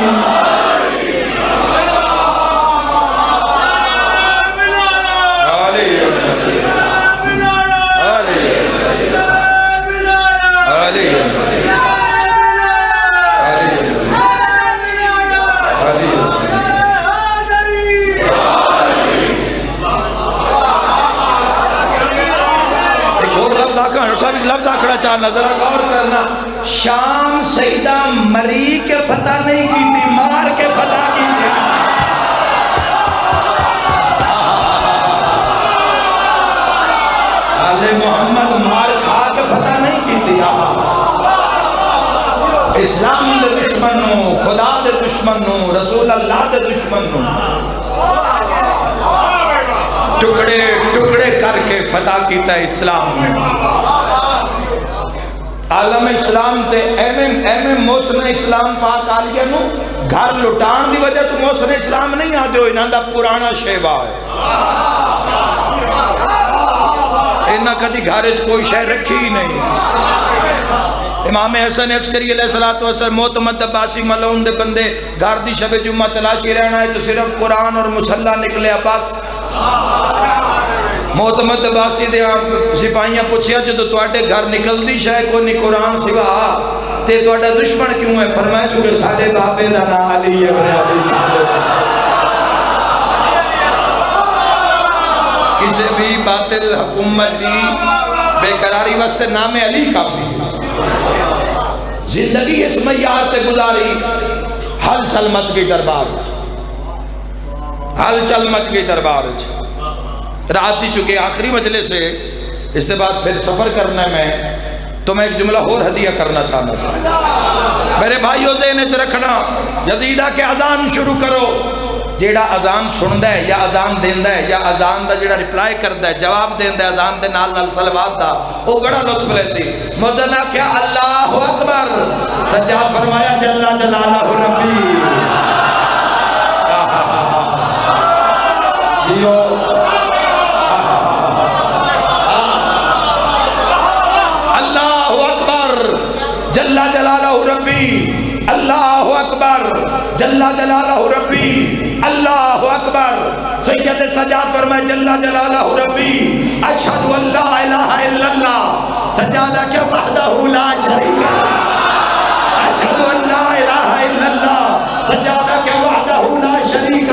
لفظ آکھڑا چاہ نظر غور کرنا شام سیدہ مری کے فتح نہیں کی تھی مار کے فتح کی تھی آل محمد مار کھا کے فتح نہیں کی تھی اسلام دے دشمن ہوں خدا دے دشمن ہوں رسول اللہ دے دشمن ہوں ٹکڑے ٹکڑے کر کے فتح کیتا ہے اسلام میں عالم اسلام سے ایم موسم اسلام پاک آلیہ نو گھر لٹان دی وجہ تو موسم اسلام نہیں آتے ہو انہاں دا پرانا شیبہ ہے انہاں کدی گھارج کوئی شے رکھی ہی نہیں امام حسن عسکری علیہ السلام معتمد عباسی ملعون دے بندے گھر دی شب جمعہ تلاشی رہنا ہے تو صرف قرآن اور مصلی نکلے بس معتمد عباسی دے سپاہیاں پوچھیا جو تواڈے گھر نکل دی شاید کوئی نہیں قرآن سوا تے تواڈا دشمن کیوں ہے فرمایا چونکہ سارے بابے دا نا علی ابن ابی طالب کسی بھی باطل حکومت دی بے قراری واسطے نام علی کافی زندگی اس معیار تے گزاری ہل چل مچ گئی دربار ہل چل مچ گئی دربار رات دی چکے آخری مجلس سے اس کے بعد پھر سفر کرنا میں تو میں ایک جملہ اور ہدیہ کرنا چاہنا تھا میرے بھائیوں ذہن وچ رکھنا یزیدہ کے اذان شروع کرو جیڑا اذان سندا ہے یا اذان دیندا ہے یا اذان دا جیڑا ریپلائی کردا ہے جواب دیندا ہے اذان دے نال نال صلوات دا او بڑا لطف لے سی مؤذن کیا اللہ اکبر سجاد فرمایا جل جلالہ ربی جیو اللہ اکبر جل جلالہ ربی اللہ اکبر جل جلالہ ربی اللہ اکبر سید سجاد فرمائے جل جلالہ ربی اشہد ان لا الہ الا اللہ سجادہ کیا وحدہ لا شریک اشہد ان لا الہ الا اللہ سجادہ کیا وحدہ لا شریک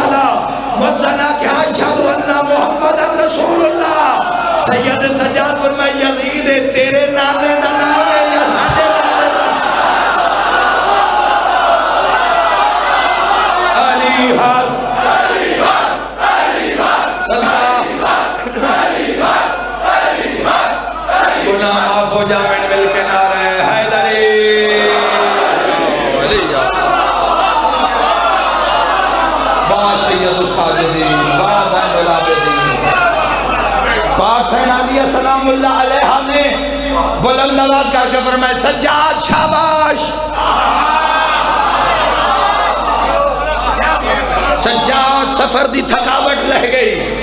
وزنہ کیا اشہد ان محمد رسول اللہ سید سجاد فرمائے یزید تیرے نامے دا نامے یا ساڑے علی حق گناہ معاف ہو جاویں مل کے نعرہ حیدری با سید الساجدین با زین العابدین پاک حسین علیہ السلام اللہ علیہ نے بلند آواز کر کے فرمائے سجاد شاباش سجاد سفر دی تھکاوٹ رہ گئی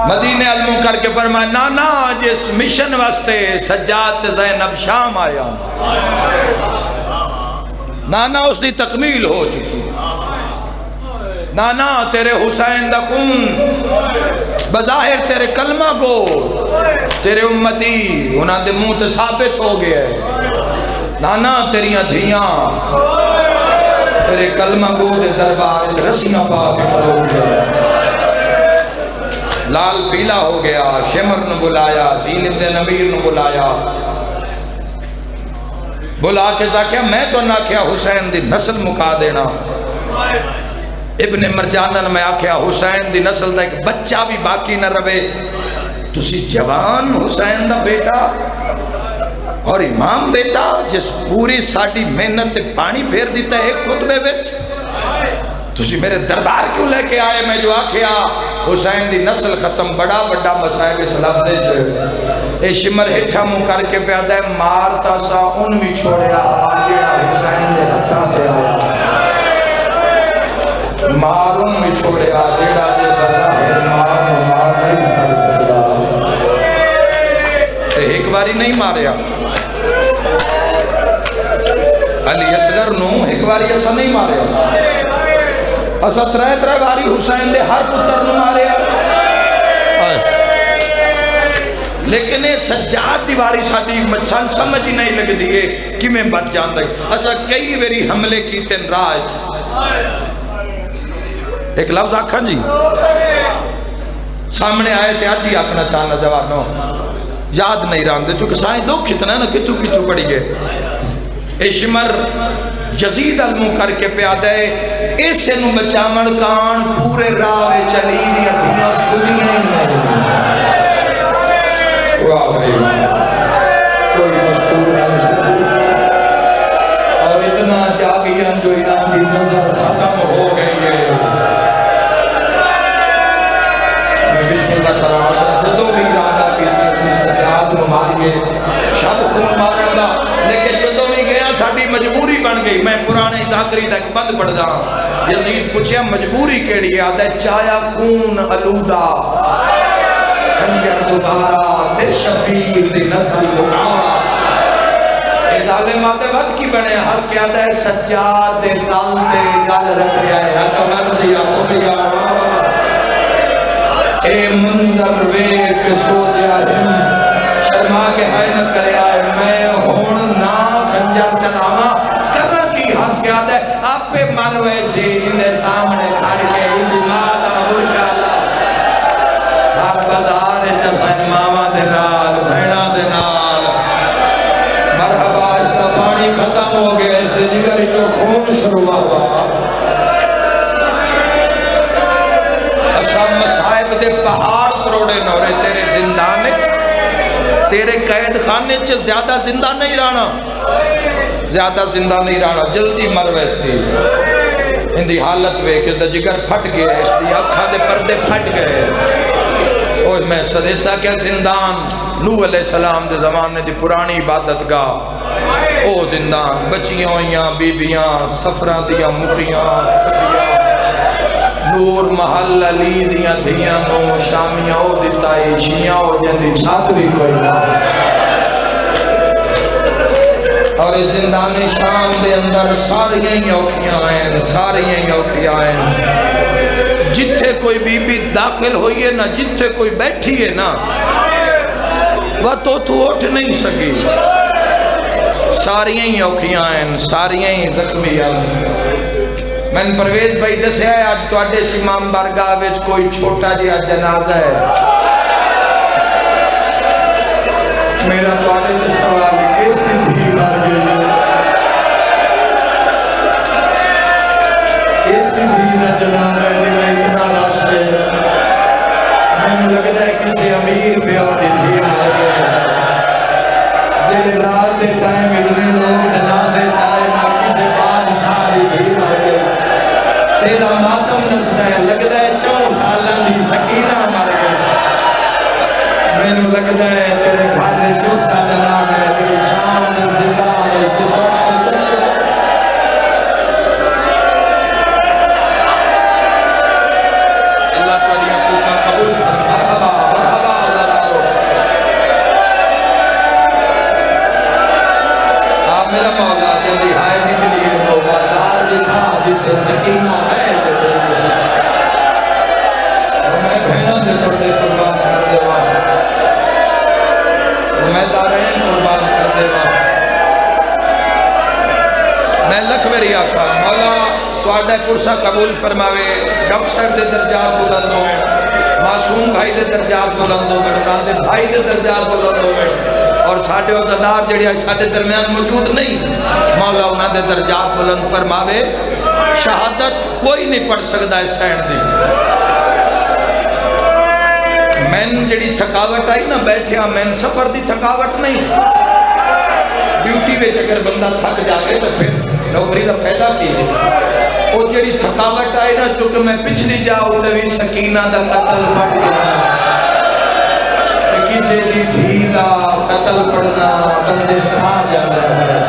مدینہ علموں کر کے فرمایا نانا جس مشن واسطے سجاد زینب شام آیا نانا اس دی تکمیل ہو چکی نانا تیرے حسین دا خون بظاہر تیرے کلمہ گو تیرے امتی انہاں دے منہ تے ثابت ہو گیا ہے نانا تیریاں دھیاں تیرے کلمہ گو دے دربار رسیاں پا کے کھلو گیا لال پیلا ہو گیا شمر نے بلایا زین ابن نمیر نے بلایا بلا کے کیا میں تو نہ کیا حسین دی نسل مکا دینا ابن مرجانن میں آکھیا حسین دی نسل دا ایک بچہ بھی باقی نہ رہے تسی جوان حسین دا بیٹا اور امام بیٹا جس پوری ساڑی محنت تے پانی پھیر دیتا ہے ایک خطبے وچ تسی میرے دربار کیوں لے کے آئے میں جو آکھیا حسین دی نسل ختم بڑا بڑا مسائب اس لفظ چھے اے شمر ہٹھا منہ کر کے پیادہ ہے مارتا سا ان بھی چھوڑیا آگیا حسین نے ہٹھا تے آیا ماروں بھی چھوڑیا جیڑا جے بظاہر مار نہیں سر سکتا ایک باری نہیں ماریا علی اصغر نو ایک باری ایسا نہیں ماریا اسا ترے باری حسین دے ہر پتر نو ماریا لیکن سجاد دیواری ساڑی مچھان سمجھ ہی نہیں لگ دیئے کہ میں بچ جانتا ہے اسا کئی ویری حملے کی تن راج ایک لفظ آکھاں جی سامنے آئے تھے آج ہی آکھنا چاہنا جوانوں یاد نہیں رہاں دے چونکہ سائیں دو کتنا نا کتو پڑی گئے اشمر یزید علمو کر کے پیادہ ہے اسے نو بچامن کان پورے راوے چلی دیا دھیاں سنیاں نہیں واہ بھائی کوئی مشکور اور اتنا جاگیاں جو ایران کی نظر ختم ہو گئی ہے میں بسم اللہ کرا جدو بھی ارادہ کی اسی سجاد نو ماریے شب خون مارا لیکن جدو بھی گیا ساڑی مجبوری بن گئی میں پرانے ذاکری تک بند پڑ دا یزید پوچھے مجبوری کیڑی آدھے چایا خون علودہ خنجر دوبارہ دے شبیر دی نسل مکاوہ اے ظالم آتے وقت کی بنے ہس کے آدھے سجاد دے دل دے گل رکھ رہا ہے اکبر دیا کبھیا اے منظر ویک سوچیا ہم شرما کے ہائے نہ کرے آئے میں ہون نا خنجر چلاما کرنا کی ہس کے آدھے آپ پہ مروے سے انہیں سامنے کھڑ کے ہندی مالا ہو جالا ہر بازار چسن ماما دے نال بھیڑا دے نال مرحبا اس کا پانی ختم ہو گیا اس سے جگر جو خون شروع ہوا اسا مصائب دے پہاڑ کروڑے نورے تیرے زندانے تیرے قید خانے چے زیادہ زندہ نہیں رہنا جلدی مروے سی اندھی حالت وے کس دا جگر پھٹ گئے اس دی اکھا دے پردے پھٹ گئے اور میں صدیسہ کیا زندان نوح علیہ السلام دے زمانے دی پرانی عبادت گاہ او زندان بچیاں ہوئیاں بیبیاں سفران دیاں مکریاں نور محل علی دیاں دیاں نو شامیاں ہو دیتائی شیعہ ہو جاندی چھات بھی کوئی نہ اور اس زندان شام دے اندر ساریاں اوکھیاں آئیں جتھے کوئی بی بی داخل ہوئی ہے نا جتھے کوئی بیٹھی ہے نا وہ تو اٹھ نہیں سکی ساریاں ہی اوکھیاں ہیں ساریاں ہی زخمی ہیں میں نے پرویز بھائی دسے ہے آج تو آڈے سیمام بارگاہ ویچ کوئی چھوٹا جیا جنازہ ہے میرا تو آڈے دے سوال کس دن بھی بارگاہ کس دن بھی نہ جنازہ ہے میں لگتا ہے کسی امیر پہ آنے دیا آگے جیلے رات دے ٹائم اتنے لوگ جنازے چاہے نہ کسی بادشاہی بھی آگے تیرا ماتم نسنا ہے لگتا ہے 4 سالہ بھی سکینہ مر گئے میں لگتا ہے تیرے گھر نے چوستا جنا گئے تیری شام نے زندہ آگے سے سب سے چلے سکینہ ہے اور میں بہنوں دے پردے تھوڑا پرسا قبول فرماوے، ڈاکٹر صاحب دے درجات بلند ہوئے، معصوم بھائی دے درجات بلند ہوئے، دادے بھائی دے درجات بلند ہوئے، اور ساڈے عزادار جڑے ساڈے درمیان موجود نہیں، مولا انہاں دے درجات بلند فرماوے۔ شہادت کوئی نہیں پڑھ سکتا ہے سین دی۔ میں جڑی تھکاوٹ آئی نا بیٹھیا، میں سفر دی تھکاوٹ نہیں، ڈیوٹی میں اگر بندہ تھک جائے تو پھر نوکری کا فائدہ کی ہے۔ وہ جڑی تھکاوٹ آئی نا، چونکہ میں پچھلی جاؤ تے بھی سکینہ دا قتل پڑھ گیا، کسی دی دھی دا قتل پڑھنا بندے کھا جاتا ہے۔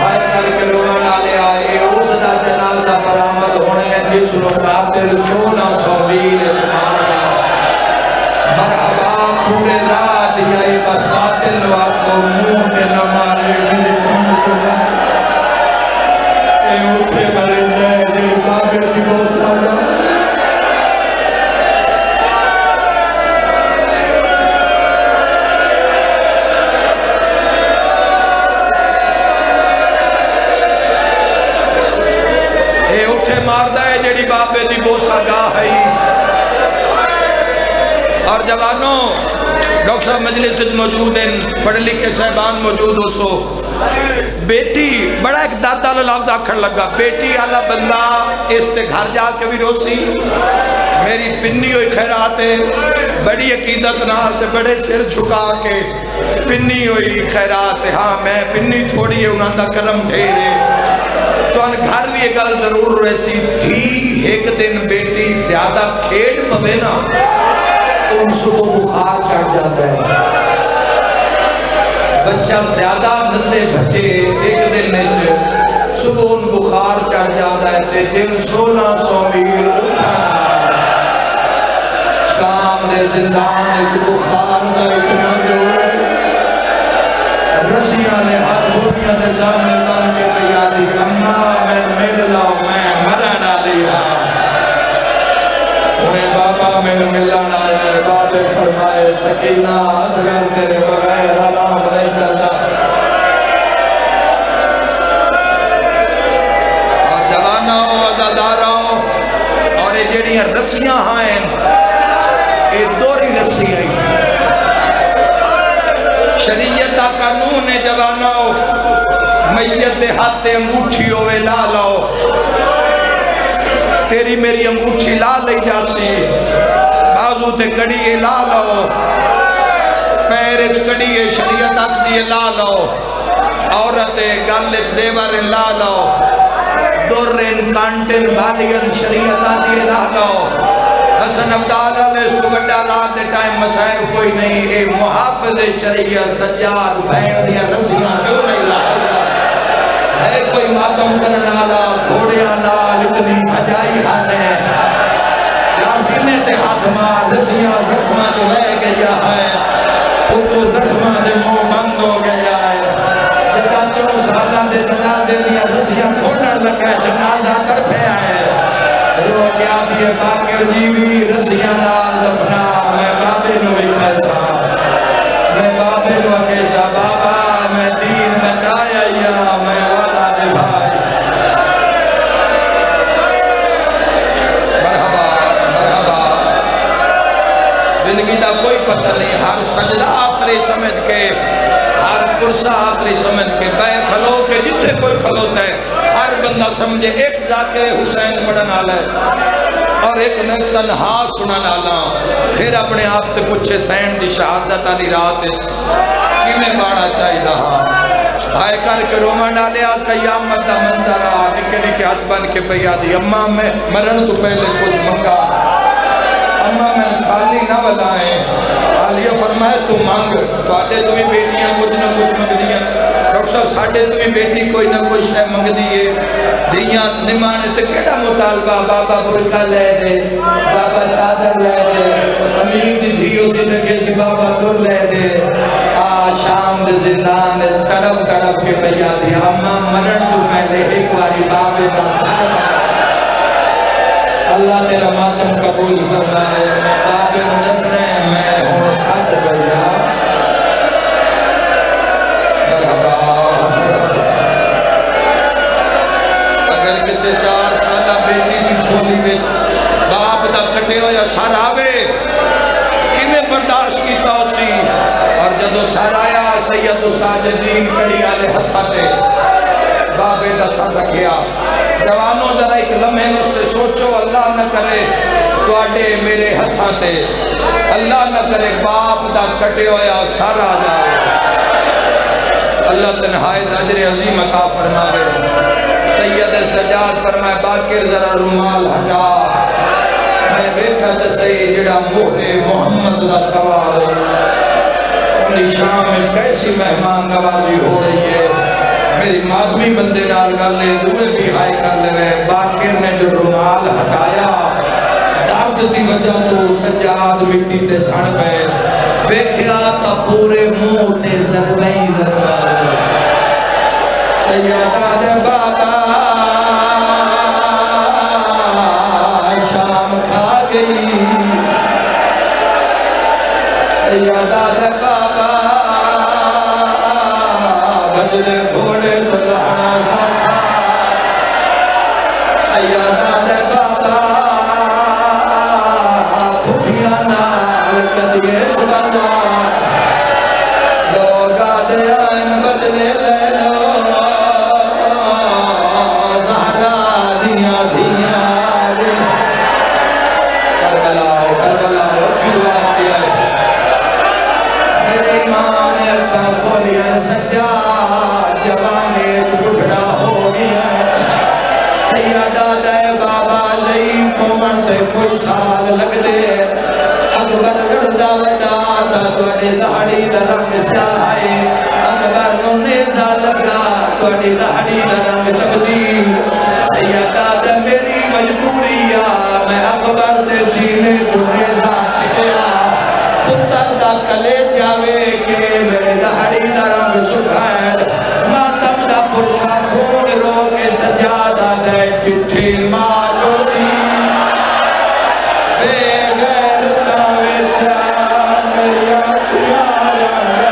آئے کر کے روان آلے آئے اس دا جنازہ برآمد ہونے جس رو قاتل 1600 ویر مارا، مرحبا پورے رات یہ بس قاتل آپ کو منہ میں نہ مارے میرے کن کو اے اٹھے مرندے جی بابے کی بوسا جا۔ اے اٹھے ماردہ ہے جیڑی بابے دی بوسا گاہ ہے۔ اور جوانوں ڈاکٹر صاحب مجلس موجود ہیں، پڑھ لکھے صاحبان موجود ہو سو، بیٹی بڑا ایک دادا لفظ آکھن لگا، بیٹی آلہ بندہ اس تے گھر جا کے بھی روسی، میری پنی ہوئی خیرات ہے، بڑی عقیدت نال تے بڑے سر جھکا کے پنی ہوئی خیرات ہے، ہاں میں پنی تھوڑی ہے انہاں دا کرم ڈھیرے، تو ان گھر بھی ایک گل ضرور رہسی تھی، ایک دن بیٹی زیادہ کھیڑ پوے نا ان صبح بخار چڑھ جاتا ہے، بچہ زیادہ نسے بچے ایک دن نیچے صبح ان بخار چڑھ جاتا ہے تے دن 1600 میل اٹھا شام دے زندان اچھ بخار دا اتنا جوڑے رسیاں نے ہاتھ بھوٹیاں دے سامنے بان کے پیادی اماں میں مل لاؤ میں مرنا دیا انہیں بابا میں ملنا ہے، بابے فرمائے سکینہ اصغر تیرے بغیر آرام نہیں کرتا۔ اور جوانوں عزاداروں اور یہ جڑیاں رسیاں ہیں یہ دوری رسی ہے، شریعت کا قانون ہے جوانوں، میت ہاتھ انگوٹھی ہوئے لا لو، تیری میری انگوٹھی لا لئی جاسی، بازو تے کڑیے لا لو، پیرچ کڑیے شریعت اکدیے لا لو، عورت گالچ زیور لا لو، دورن کانٹن بالین شریعت اکدیے لا لو، حسن عبداللہ نے اس کو گڑا لا دے ٹائم مسائل کوئی نہیں، اے محافظ شریعت سجاد بھین دیا رسیاں کیوں نہیں لا ہے کوئی ماتم کرنا لا گھوڑے آنا اتنی بھجائی آنے یا سینے تے ہاتھ ماں رسیاں زخمہ جو رہ گیا ہے وہ تو زخمہ دے منہ بند ہو گیا ہے، جگہ 4 سالہ دے جنازے دیا رسیاں کھوڑن لگا جنازہ تڑپے آئے، رو گیا دیئے باقر جیوی رسیاں نال دفنا، میں بابے نو بھی پیسا، میں بابے نو کیسا بابا میں دین بچایا یا میں والا دے بھائی، مرحبا مرحبا، زندگی دا کوئی پتہ نہیں، ہر سجدہ آخری سمجھ کے، ہر پرسہ آخری سمجھ کے، بے کھلو کے جتنے کوئی کھلوتا ہے، ہر بندہ سمجھے ایک ذاکر حسین پڑھن آلہ ہے اور ایک تنہا سنن آلہ، پھر اپنے آپ تے پوچھے سین دی شہادت علی رات کی میں باڑا چاہی رہا، آئے کر کے رومن ڈالے آج قیامت دا منظر آ، نکے نکے ہاتھ بن کے پیا دی، اماں میں مرن تو پہلے کچھ منگا، اماں میں خالی نہ بلائیں، علیہ فرمائے تو مانگ، تو آٹے تمہیں بیٹیاں کچھ نہ کچھ مانگ دیا، ڈاکٹر صاحب ساڑھے تمہیں بیٹی کوئی نہ کوئی شے مانگ دیئے، دیاں نمانے تے کیڑا مطالبہ، بابا برکہ لے دے، بابا چادر لے دے، امیر دی دھیوں سے لگے سی بابا دور لے دے، شام دے زندان تڑپ تڑپ کے پیا دیا، اماں مرن تو پہلے ایک واری بابے دا سارا اللہ تیرا ماتم قبول کرنا ہے، بابے نجسنے میں ہوں خط بھیا، مرحبا، اگر کسی کسے 4 سالہ بیٹی کی جھولی میں باپ دا کٹے ہویا سر آوے کمیں برداشت کیتا ہو سی اور جدو سر آیا سید ساجدین کڑی آلے ہتھا تے بابے دا سر رکھیا جوانوں ذرا ایک لمحے مستے سوچو اللہ نہ کرے تو آڈے میرے ہتھا تے اللہ نہ کرے باپ دا کٹے ہویا سر آ جائے اللہ تنہائے اجر عظیم عطا فرمائے سید سجاد فرمائے باقر ذرا رومال ہٹا میں بیٹھا تے صحیح جڑا مہر محمد دا سوال انہی شام میں کیسی مہمان نوازی ہو رہی ہے میری مادمی بندے نال کر لے دوئے بھی ہائی کر لے رہے باقر نے جو رومال ہٹایا درد دی وجہ تو سجاد مٹی تے جھڑ پے بیکھیا تا پورے منہ تے ضربیں ضربیں سیدہ دے بابا شام کھا گئی سیدہ دے بابا بجلے گھوڑے کو لہنا سکھا سیدہ دے بابا پھوٹیا نال کدیے سبنا لوگا دے آئین بدلے لے لو زہرا دیا دیا کربلا کیوں آتی ہے میری ماں نے اکا کھولیا سجا جوانے چھوٹا ہو گیا سیدہ دے بابا ضعیف منڈے کوئی سال لگ دے اکبر لڑدا وڈا تا توڑے دہڑی دا رنگ سیاہے اکبر نو نیزا لگا توڑے دہڑی دا رنگ تبدیل سیدہ دے میری مجبوری میں اکبر دے سینے جو نیزا چھٹیا پتر دا کلے جاوے کہ میرے دہڑی دا رنگ سکھائے ماتم دا پرسا خون رو کے سجادہ دے پٹھی مارو دی بے غیر تاویچا میرا تیارا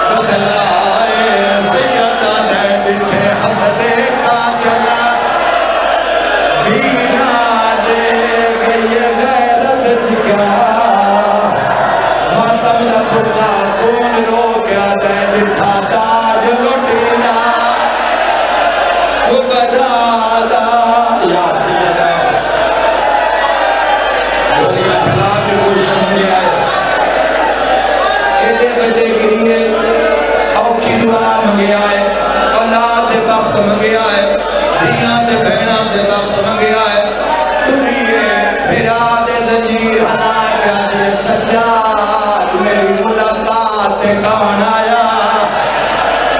بخلائے سیدہ دے پٹھے حسدے کا چلا بینا دے گئی غیرت جگا ماتم دا پرسا خون رو گیا دے لٹھا تاج لٹینا خبرازا یا سیدہ جھولیا پھلا کے کوئی شمجھے آئے ایدے بجے گریے اوکھی دعا منگے آئے اولاد دے بخت منگے آئے دھیاں دے بہناں دے بخت منگے آئے تمہیں پھرا دے زنجیر ہلا کیا دے سجاد میری ملاقات کون آیا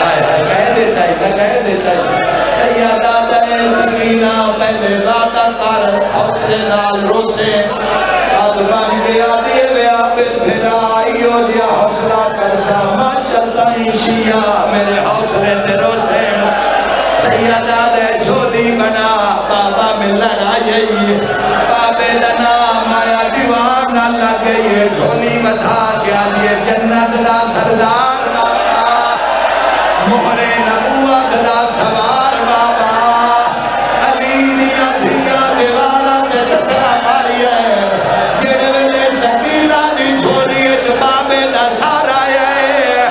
کہہ دے چاہیے سیدہ دے سکینہ پہلے باتا کر حوصلے نال روسے آدھ بن گیا دیے ویا پھر آئیو دیا حوصلہ کرسا ماشاءاللہ شیعہ میرے حوصلے تے روسے سیدہ دے جھولی بنا بابا ملن آئی بابے دنا مایا دیوار نہ لگئی جھولی بدھا کیا دیے جنت دا سردار بابا مہرے نبوت دا سوار بابا علی دیا دھیا دیوالا تے ٹکرا ماری ہے جڑے ویلے سکینہ دی جھولی بابے دا سارا ہے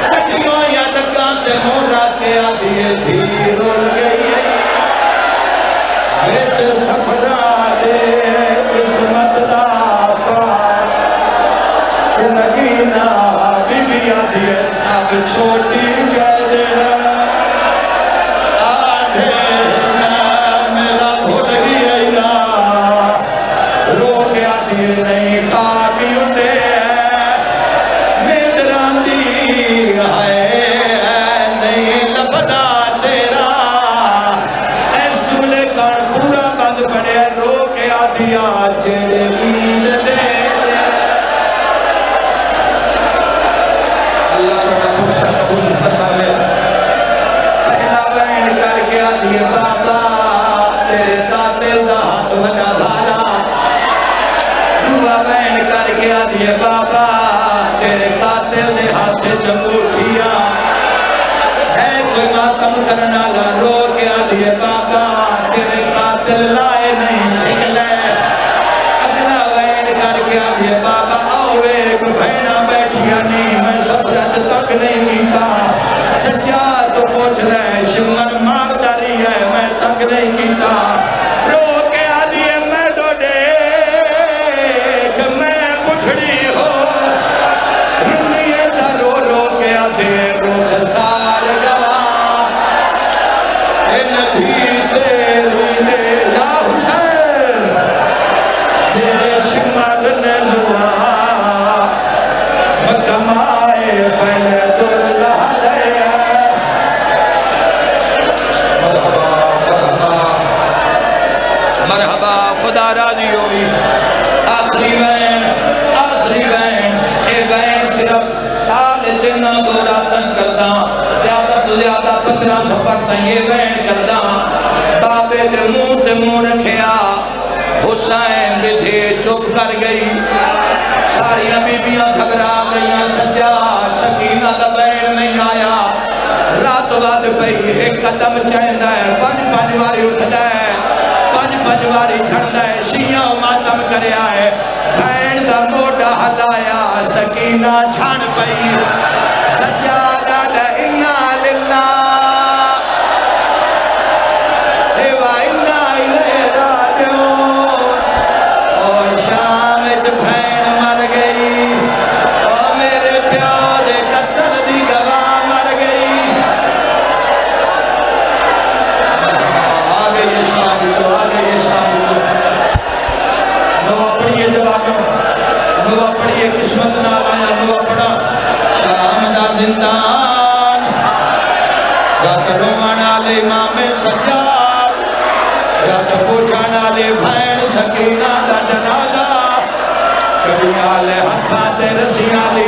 کٹیوں یا دکان تے مورا کے آدھیے دھی رول گئی بیچ سفرہ دے قسمت دا پار نگینہ بی بی آدھیے سب چھوٹی گئے دے آدھے میرا بھول گئی اینا رو کے آدھیے نہیں کھاکی اٹھے میدران دی آئے نہیں لبدا تیرا ایس جھولے کار پورا بند پڑے رو کے آدھیا جڑے میل دے اللہ بڑا خوشا قبول فرماوے پہلا بین کر کے آدھیا بابا تیرے قاتل دا ہاتھ بنا دھارا دعا بین کر کے آدھیا بابا تیرے قاتل دے ہاتھ جمعو کیا ہے کوئی ماتم کرنا گا رو کیتا رو کے آدھی میں ڈوڈے کہ میں پٹھڑی ہو رنیے دا رو رو کے آدھے روح سار گوا اے نبی تیری دے یا حسین دیش مدن ہوا مکمائے بیت اللہ لیا مرحبا خدا راضی ہوئی آخری بین اے بین صرف سال چنہ دو راتن کرتا زیادہ تو زیادہ 1500 پڑھتا یہ بین کرتا بابے دے منہ رکھیا حسین دے دے چپ کر گئی ساری بیبیاں گھبرا گئیاں سجاد سکینہ دا بین نہیں آیا رات بعد پئی ایک قدم چہندہ ہے پانچ واری اٹھدا ہے پانچ واری چھڑدا ہے شیعہ ماتم کریا ہے بین دا موڈا ہلایا سکینہ چھان پئی سجادہ دا انا للہ ایوہ انا الیہ راجعون اور شام وچ بین مر گئی اور میرے پیو دے قتل دی گواہ مر گئی آگے یہ شام وچ نو اپنی جوابوں نو اپنی قسمت نہ آیا نو اپنا شام دا زندان رات روان والے امام سجاد رات پوچھان والے بھین سکینہ دا جنازہ کبھی آلے ہتھاں تے رسیاں دی